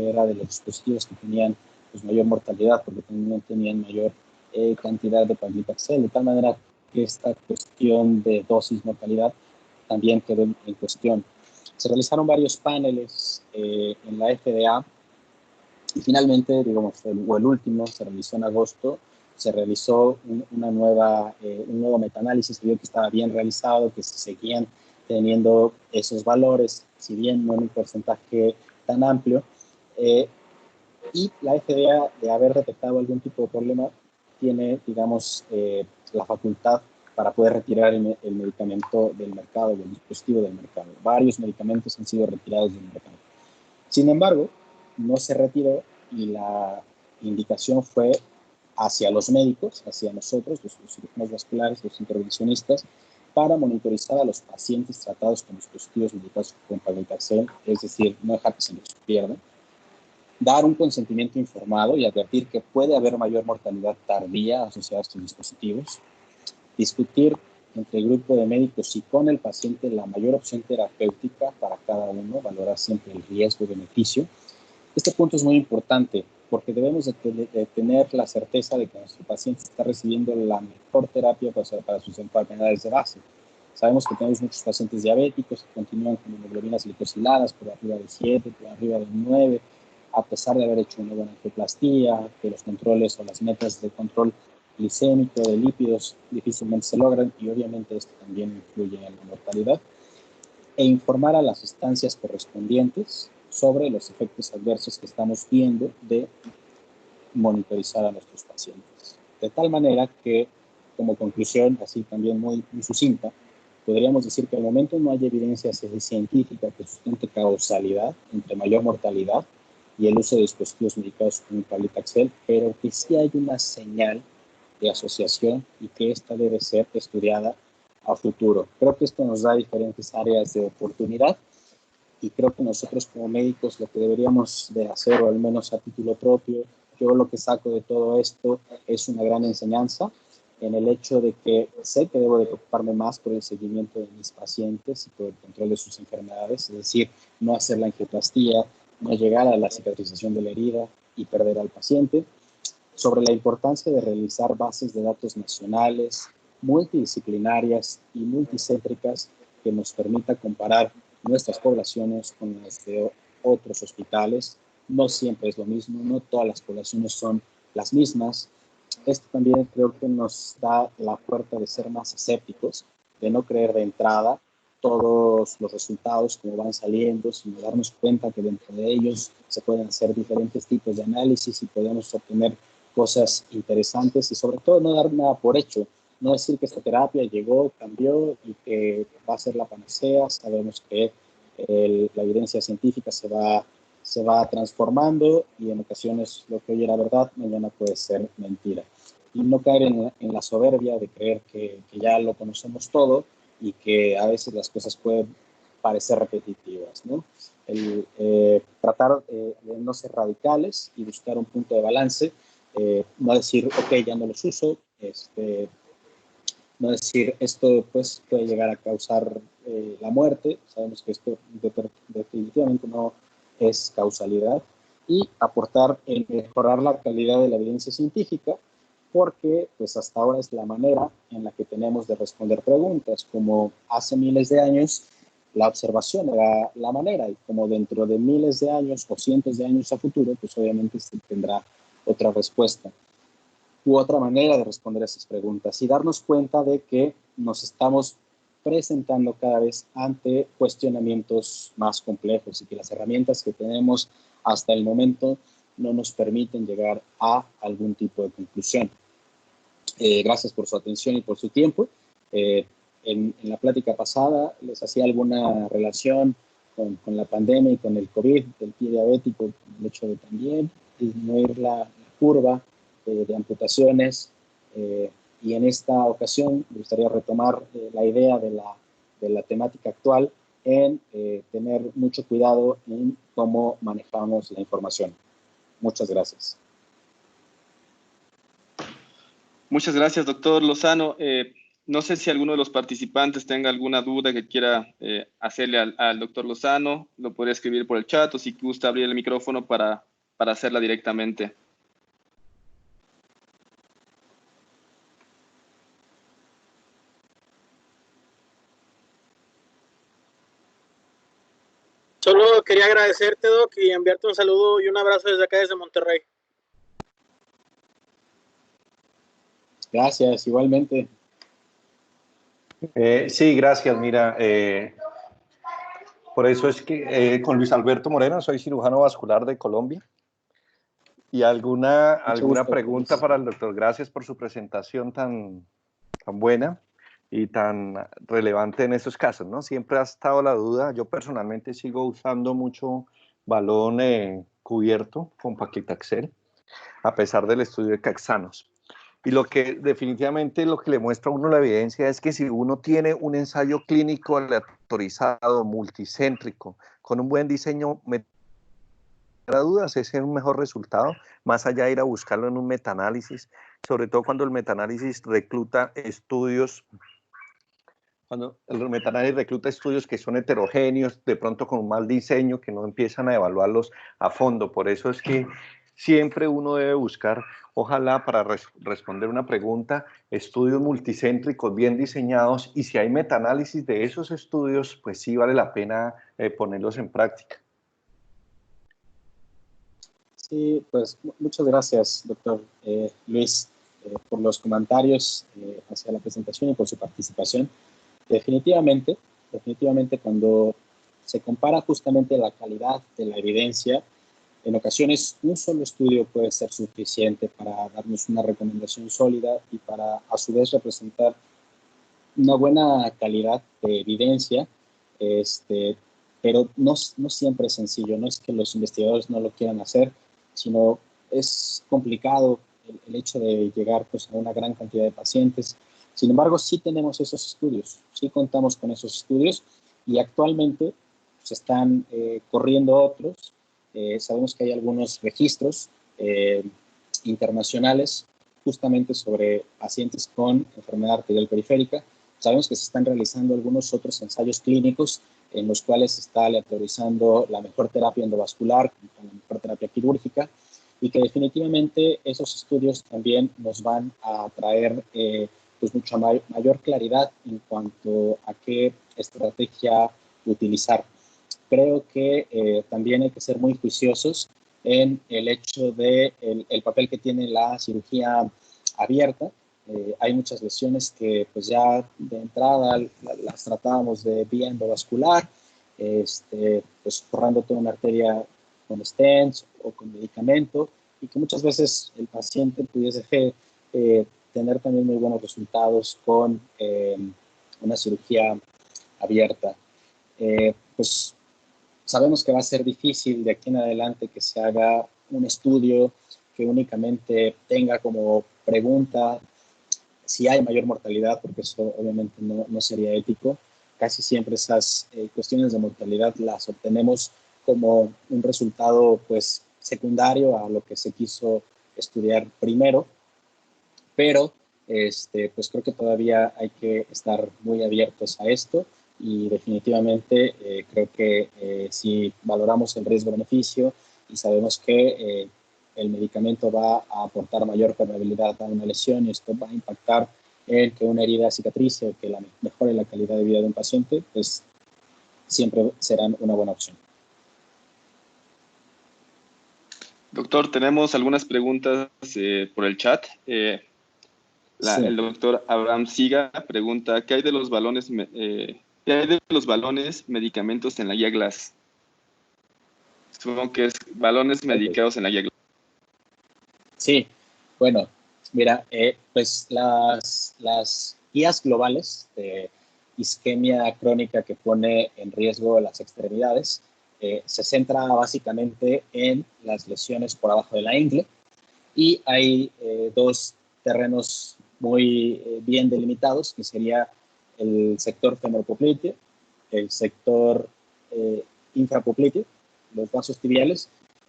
era de los dispositivos que tenían pues, mayor mortalidad, porque no tenían mayor cantidad de paclitaxel, de tal manera que esta cuestión de dosis mortalidad también quedó en cuestión. Se realizaron varios paneles en la FDA, y finalmente, digamos, el último se realizó en agosto. Se realizó un nuevo metaanálisis, se vio que estaba bien realizado, que se seguían teniendo esos valores, si bien no en un porcentaje tan amplio, y la FDA, de haber detectado algún tipo de problema, tiene, digamos, la facultad para poder retirar el medicamento del mercado, del dispositivo del mercado. Varios medicamentos han sido retirados del mercado. Sin embargo, no se retiró y la indicación fue hacia los médicos, hacia nosotros, los cirujanos vasculares, los intervencionistas, para monitorizar a los pacientes tratados con dispositivos medicados con paclitaxel, es decir, no dejar que se los pierdan, dar un consentimiento informado y advertir que puede haber mayor mortalidad tardía asociada a estos dispositivos, discutir entre el grupo de médicos y con el paciente la mayor opción terapéutica para cada uno, valorar siempre el riesgo-beneficio. Este punto es muy importante porque debemos de tener la certeza de que nuestro paciente está recibiendo la mejor terapia para sus enfermedades de base. Sabemos que tenemos muchos pacientes diabéticos que continúan con hemoglobinas glicosiladas por arriba de 7, por arriba de 9, a pesar de haber hecho una buena angioplastía, que los controles o las metas de control glicémico, de lípidos, difícilmente se logran y obviamente esto también influye en la mortalidad. E informar a las instancias correspondientes sobre los efectos adversos que estamos viendo de monitorizar a nuestros pacientes. De tal manera que, como conclusión, así también muy sucinta, podríamos decir que al momento no hay evidencia científica que sustente causalidad entre mayor mortalidad y el uso de dispositivos medicados como paclitaxel, pero que sí hay una señal de asociación y que esta debe ser estudiada a futuro. Creo que esto nos da diferentes áreas de oportunidad y creo que nosotros como médicos lo que deberíamos de hacer, o al menos a título propio, yo lo que saco de todo esto es una gran enseñanza en el hecho de que sé que debo de preocuparme más por el seguimiento de mis pacientes y por el control de sus enfermedades, es decir, no hacer la angioplastía, no llegar a la cicatrización de la herida y perder al paciente, sobre la importancia de realizar bases de datos nacionales, multidisciplinarias y multicéntricas que nos permita comparar nuestras poblaciones con las de otros hospitales. No siempre es lo mismo, no todas las poblaciones son las mismas. Esto también creo que nos da la puerta de ser más escépticos, de no creer de entrada todos los resultados como van saliendo, sino darnos cuenta que dentro de ellos se pueden hacer diferentes tipos de análisis y podemos obtener cosas interesantes y sobre todo no dar nada por hecho, no decir que esta terapia llegó, cambió y que va a ser la panacea. Sabemos que la evidencia científica se va transformando y en ocasiones lo que hoy era verdad, mañana puede ser mentira. Y no caer en la soberbia de creer que ya lo conocemos todo y que a veces las cosas pueden parecer repetitivas, ¿no? Tratar de no ser radicales y buscar un punto de balance, no decir, ok, ya no los uso, no decir, esto pues, puede llegar a causar la muerte, sabemos que esto definitivamente no es causalidad, y aportar en mejorar la calidad de la evidencia científica, porque pues hasta ahora es la manera en la que tenemos de responder preguntas, como hace miles de años la observación era la manera, y como dentro de miles de años o cientos de años a futuro, pues obviamente se tendrá otra respuesta u otra manera de responder a esas preguntas y darnos cuenta de que nos estamos presentando cada vez ante cuestionamientos más complejos y que las herramientas que tenemos hasta el momento no nos permiten llegar a algún tipo de conclusión. Gracias por su atención y por su tiempo. En la plática pasada les hacía alguna relación con la pandemia y con el COVID, del pie diabético, el hecho de también disminuir la curva de amputaciones, y en esta ocasión me gustaría retomar la idea de la temática actual en tener mucho cuidado en cómo manejamos la información. Muchas gracias. Muchas gracias, doctor Lozano. No sé si alguno de los participantes tenga alguna duda que quiera hacerle al doctor Lozano. Lo podría escribir por el chat o si gusta abrir el micrófono para hacerla directamente. Solo quería agradecerte, Doc, y enviarte un saludo y un abrazo desde acá, desde Monterrey. Gracias, igualmente. Sí, gracias. Mira, por eso es que con Luis Alberto Moreno, soy cirujano vascular de Colombia. ¿Y alguna pregunta para el doctor? Gracias por su presentación tan buena y tan relevante en estos casos, ¿no? Siempre ha estado la duda. Yo personalmente sigo usando mucho balón cubierto con paclitaxel, a pesar del estudio de Caxanos. Y lo que definitivamente lo que le muestra a uno la evidencia es que si uno tiene un ensayo clínico aleatorizado, multicéntrico, con un buen diseño, me da dudas, ese es un mejor resultado, más allá de ir a buscarlo en un metaanálisis, sobre todo cuando el metaanálisis recluta estudios, cuando el metaanálisis recluta estudios que son heterogéneos, de pronto con un mal diseño, que no empiezan a evaluarlos a fondo. Por eso es que siempre uno debe buscar, ojalá para responder una pregunta, estudios multicéntricos bien diseñados, y si hay metaanálisis de esos estudios, pues sí vale la pena ponerlos en práctica. Sí, pues muchas gracias, doctor Luis, por los comentarios hacia la presentación y por su participación. Definitivamente cuando se compara justamente la calidad de la evidencia, en ocasiones un solo estudio puede ser suficiente para darnos una recomendación sólida y para a su vez representar una buena calidad de evidencia, pero no siempre es sencillo, no es que los investigadores no lo quieran hacer, sino es complicado el hecho de llegar pues, a una gran cantidad de pacientes. Sin embargo, sí tenemos esos estudios, sí contamos con esos estudios y actualmente se están corriendo otros. Sabemos que hay algunos registros internacionales justamente sobre pacientes con enfermedad arterial periférica. Sabemos que se están realizando algunos otros ensayos clínicos en los cuales se está aleatorizando la mejor terapia endovascular con la mejor terapia quirúrgica y que definitivamente esos estudios también nos van a traer pues mucha mayor claridad en cuanto a qué estrategia utilizar. Creo que también hay que ser muy juiciosos en el hecho de el papel que tiene la cirugía abierta. Hay muchas lesiones que pues ya de entrada las tratábamos de vía endovascular, pues forrando toda una arteria con stents o con medicamento y que muchas veces el paciente pudiese tener también muy buenos resultados con una cirugía abierta. Pues sabemos que va a ser difícil de aquí en adelante que se haga un estudio que únicamente tenga como pregunta si hay mayor mortalidad, porque eso obviamente no sería ético. Casi siempre esas cuestiones de mortalidad las obtenemos como un resultado pues secundario a lo que se quiso estudiar primero, pero pues creo que todavía hay que estar muy abiertos a esto y definitivamente creo que si valoramos el riesgo-beneficio y sabemos que el medicamento va a aportar mayor permeabilidad a una lesión y esto va a impactar en que una herida cicatrice o que mejore la calidad de vida de un paciente, pues siempre serán una buena opción. Doctor, tenemos algunas preguntas por el chat. Sí. El doctor Abraham Siga pregunta, ¿qué hay de los balones, medicamentos en la guía GLASS? Supongo que es balones medicados en la guía GLASS. Sí, bueno, mira, pues las guías globales de isquemia crónica que pone en riesgo las extremidades se centra básicamente en las lesiones por abajo de la ingle y hay dos terrenos muy bien delimitados, que sería el sector femoropopliteo, el sector infrapopliteo, los vasos tibiales,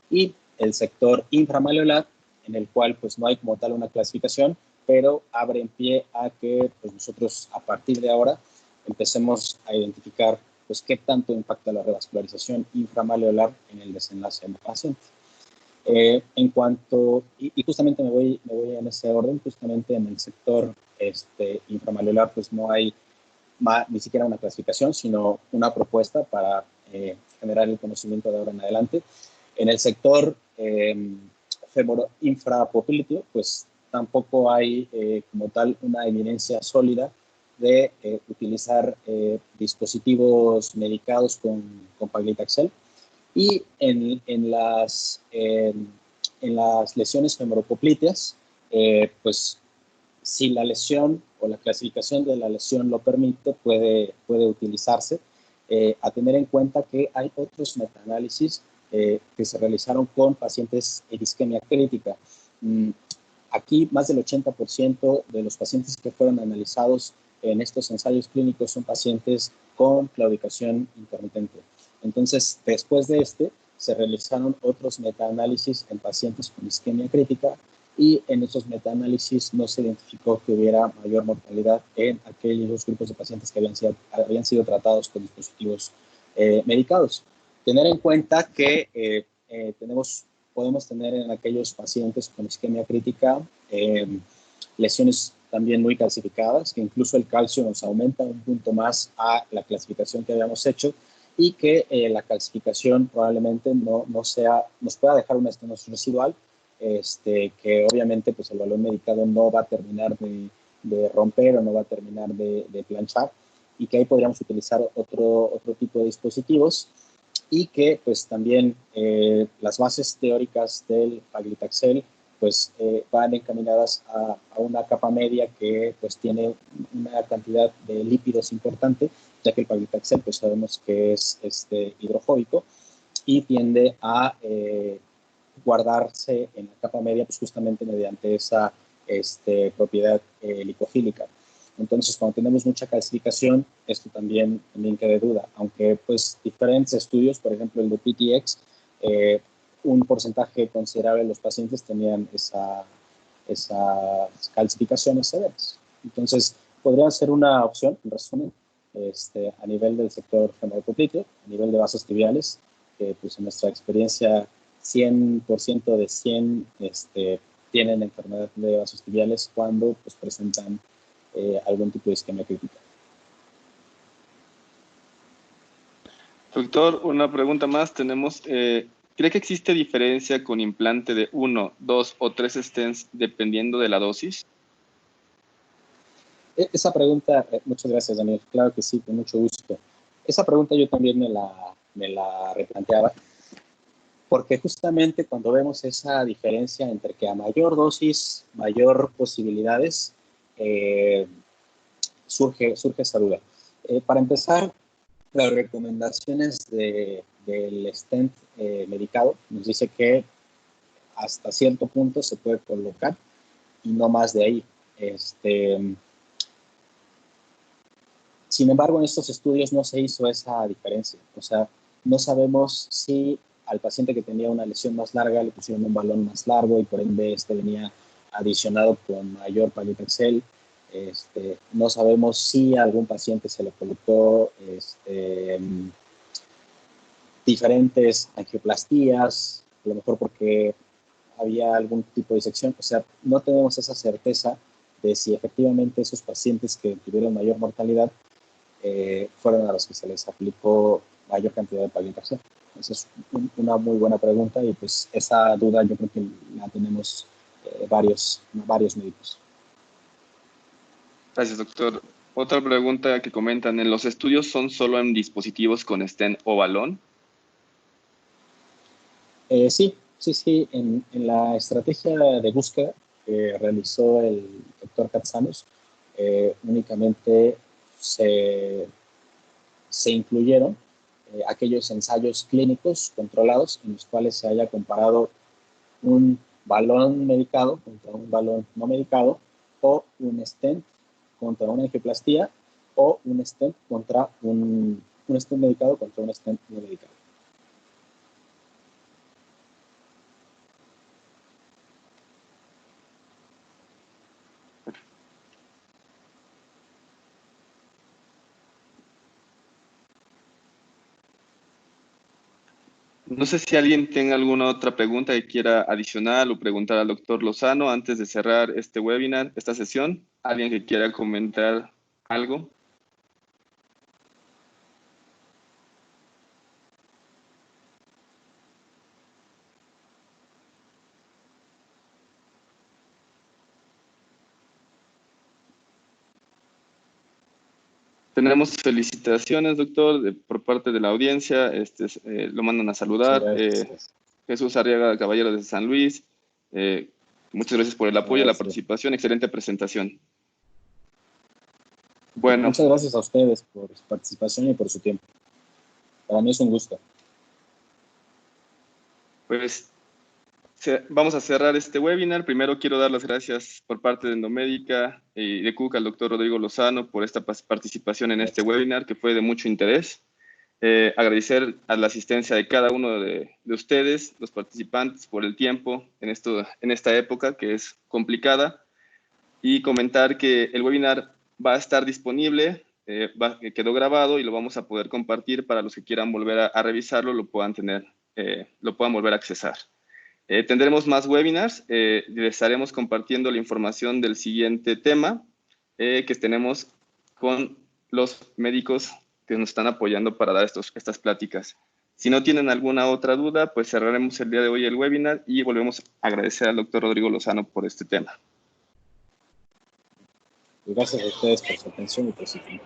y el sector inframaleolar, en el cual pues no hay como tal una clasificación, pero abre en pie a que pues, nosotros a partir de ahora empecemos a identificar pues qué tanto impacta la revascularización inframaleolar en el desenlace del paciente. En cuanto, y justamente me voy en ese orden, justamente en el sector inframaleolar pues no hay ni siquiera una clasificación, sino una propuesta para generar el conocimiento de ahora en adelante. En el sector femoroinfrapopliteo, pues tampoco hay como tal una evidencia sólida de utilizar dispositivos medicados con paclitaxel. Y en las lesiones femoropoplíteas, pues si la lesión o la clasificación de la lesión lo permite, puede utilizarse. A tener en cuenta que hay otros metaanálisis que se realizaron con pacientes en isquemia crítica. Aquí, más del 80% de los pacientes que fueron analizados en estos ensayos clínicos son pacientes con claudicación intermitente. Entonces, después de se realizaron otros metaanálisis en pacientes con isquemia crítica y en esos metaanálisis no se identificó que hubiera mayor mortalidad en aquellos grupos de pacientes que habían sido tratados con dispositivos medicados. Tener en cuenta que podemos tener en aquellos pacientes con isquemia crítica lesiones también muy calcificadas, que incluso el calcio nos aumenta un punto más a la clasificación que habíamos hecho y que la calcificación probablemente nos pueda dejar una estenosis residual, que obviamente pues el balón medicado no va a terminar de romper o no va a terminar de planchar, y que ahí podríamos utilizar otro tipo de dispositivos, y que pues también las bases teóricas del paclitaxel pues van encaminadas a una capa media que pues tiene una cantidad de lípidos importante, ya que el paclitaxel pues sabemos que es hidrofóbico y tiende a guardarse en la capa media pues justamente mediante esa propiedad lipofílica. Entonces, cuando tenemos mucha calcificación, esto también queda de duda, aunque pues diferentes estudios, por ejemplo el de PTX, un porcentaje considerable de los pacientes tenían esas calcificaciones severas. Entonces, podría ser una opción, en resumen, a nivel del sector femoral-popliteo, a nivel de vasos tibiales, que pues en nuestra experiencia 100% de 100 tienen enfermedad de vasos tibiales cuando pues, presentan algún tipo de isquemia crítica. Doctor, una pregunta más tenemos. ¿Cree que existe diferencia con implante de 1, 2 o 3 stents dependiendo de la dosis? Esa pregunta, muchas gracias, Daniel. Claro que sí, con mucho gusto. Esa pregunta yo también me la replanteaba, porque justamente cuando vemos esa diferencia entre que a mayor dosis, mayor posibilidades, surge esa duda. Para empezar, las recomendaciones del stent medicado nos dice que hasta cierto punto se puede colocar y no más de ahí. Sin embargo, en estos estudios no se hizo esa diferencia. O sea, no sabemos si al paciente que tenía una lesión más larga le pusieron un balón más largo y por ende venía adicionado con mayor paclitaxel. No sabemos si a algún paciente se le colocó diferentes angioplastías, a lo mejor porque había algún tipo de disección. O sea, no tenemos esa certeza de si efectivamente esos pacientes que tuvieron mayor mortalidad fueron a los que se les aplicó mayor cantidad de paclitaxel. Esa es una muy buena pregunta y pues esa duda yo creo que la tenemos varios médicos. Gracias, doctor. Otra pregunta que comentan, ¿en los estudios son solo en dispositivos con stent o balón? Sí. En la estrategia de búsqueda que realizó el doctor Katsanos, únicamente se incluyeron aquellos ensayos clínicos controlados en los cuales se haya comparado un balón medicado contra un balón no medicado, o un stent contra una angioplastía, o un stent contra un stent medicado contra un stent no medicado. No sé si alguien tenga alguna otra pregunta que quiera adicional o preguntar al doctor Lozano antes de cerrar este webinar, esta sesión. ¿Alguien que quiera comentar algo? Tenemos felicitaciones, doctor, por parte de la audiencia. Lo mandan a saludar. Jesús Arriaga Caballero de San Luis. Muchas gracias por el apoyo y la participación. Excelente presentación. Bueno. Muchas gracias a ustedes por su participación y por su tiempo. Para mí es un gusto. Pues vamos a cerrar este webinar. Primero quiero dar las gracias por parte de Endomédica y de CUC al doctor Rodrigo Lozano por esta participación en este webinar que fue de mucho interés. Agradecer a la asistencia de cada uno de ustedes, los participantes, por el tiempo en esta época que es complicada, y comentar que el webinar va a estar disponible, quedó grabado y lo vamos a poder compartir para los que quieran volver a revisarlo, lo puedan volver a accesar. Tendremos más webinars, les estaremos compartiendo la información del siguiente tema que tenemos con los médicos que nos están apoyando para dar estas pláticas. Si no tienen alguna otra duda, pues cerraremos el día de hoy el webinar y volvemos a agradecer al doctor Rodrigo Lozano por este tema. Gracias a ustedes por su atención y por su tiempo.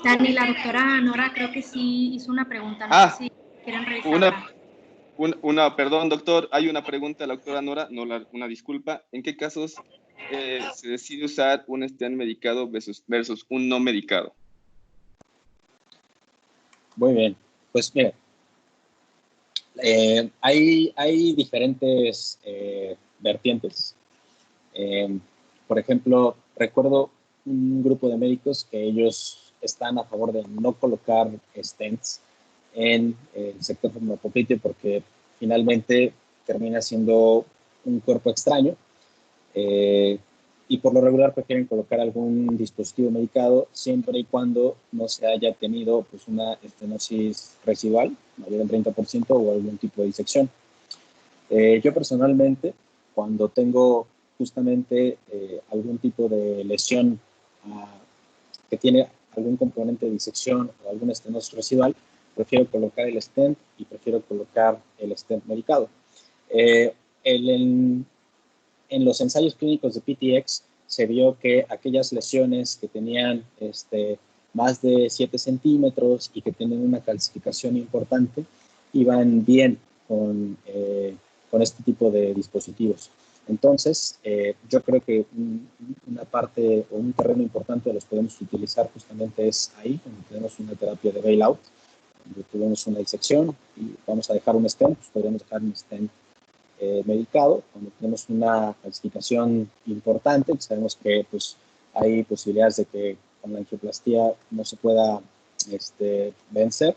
Dani, la doctora Nora creo que sí hizo una pregunta. No sé si quieren revisarla. Perdón, doctor, hay una pregunta de la doctora Nora, una disculpa. ¿En qué casos se decide usar un stent medicado versus un no medicado? Muy bien, pues mira, hay diferentes vertientes. Por ejemplo, recuerdo un grupo de médicos que ellos están a favor de no colocar stents en el sector farmacopitio porque finalmente termina siendo un cuerpo extraño y por lo regular prefieren colocar algún dispositivo medicado siempre y cuando no se haya tenido pues, una estenosis residual mayor del 30% o algún tipo de disección. Yo personalmente, cuando tengo justamente algún tipo de lesión que tiene algún componente de disección o alguna estenosis residual, prefiero colocar el stent y prefiero colocar el stent medicado. En los ensayos clínicos de PTX se vio que aquellas lesiones que tenían más de 7 centímetros y que tienen una calcificación importante iban bien con este tipo de dispositivos. Entonces, yo creo que una parte o un terreno importante de los que podemos utilizar justamente es ahí, donde tenemos una terapia de bailout, donde tuvimos una disección y vamos a dejar un stent, pues podríamos dejar un stent medicado, cuando tenemos una calcificación importante, que sabemos que pues, hay posibilidades de que con la angioplastía no se pueda vencer,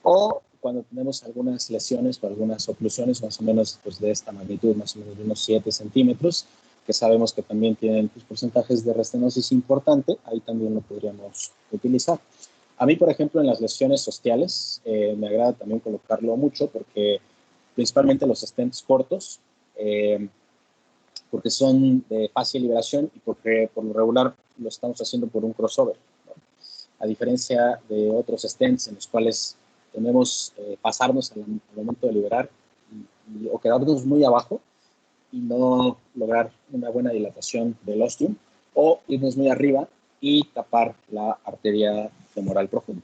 o cuando tenemos algunas lesiones o algunas oclusiones más o menos pues, de esta magnitud, más o menos de unos 7 centímetros, que sabemos que también tienen pues, porcentajes de restenosis importante, ahí también lo podríamos utilizar. A mí, por ejemplo, en las lesiones osteales, me agrada también colocarlo mucho porque principalmente los stents cortos, porque son de fácil liberación y porque por lo regular lo estamos haciendo por un crossover, ¿no? A diferencia de otros stents en los cuales tenemos pasarnos al momento de liberar o quedarnos muy abajo y no lograr una buena dilatación del ostium, o irnos muy arriba y tapar la arteria femoral profunda.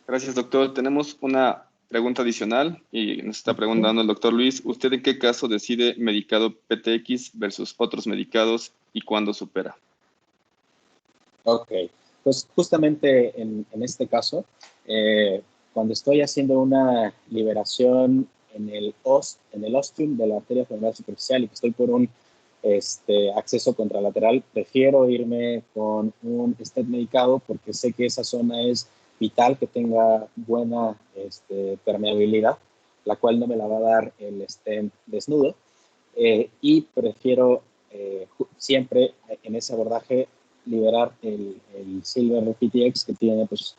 Gracias, doctor. Tenemos una pregunta adicional y nos está preguntando el doctor Luis, ¿usted en qué caso decide medicado PTX versus otros medicados y cuándo supera? Ok, pues justamente en este caso, cuando estoy haciendo una liberación en el ostium de la arteria femoral superficial y que estoy por un acceso contralateral, prefiero irme con un stent medicado porque sé que esa zona es vital, que tenga buena permeabilidad, la cual no me la va a dar el stent desnudo, y prefiero siempre en ese abordaje liberar el Silver PTX que tiene pues,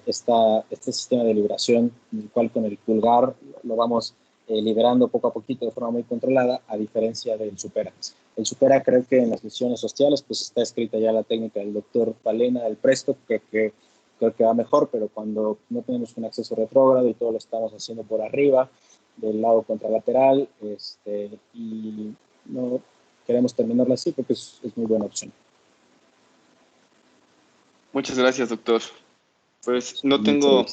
este sistema de liberación, en el cual con el pulgar lo vamos liberando poco a poquito de forma muy controlada, a diferencia del Supera. El Supera creo que en las lesiones osteales pues está escrita ya la técnica del doctor Palena, del Presto, que creo que va mejor, pero cuando no tenemos un acceso retrógrado y todo lo estamos haciendo por arriba, del lado contralateral, y no queremos terminarla así porque es muy buena opción. Muchas gracias, doctor. Pues no tengo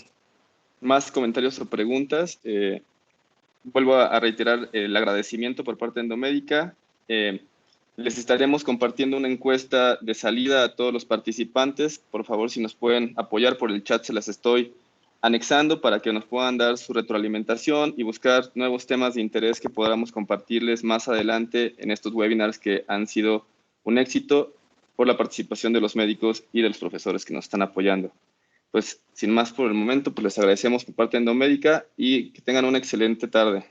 más comentarios o preguntas. Vuelvo a reiterar el agradecimiento por parte de Endomédica. Les estaremos compartiendo una encuesta de salida a todos los participantes. Por favor, si nos pueden apoyar por el chat, se las estoy anexando para que nos puedan dar su retroalimentación y buscar nuevos temas de interés que podamos compartirles más adelante en estos webinars que han sido un éxito por la participación de los médicos y de los profesores que nos están apoyando. Pues, sin más por el momento, pues les agradecemos por parte de Endomédica y que tengan una excelente tarde.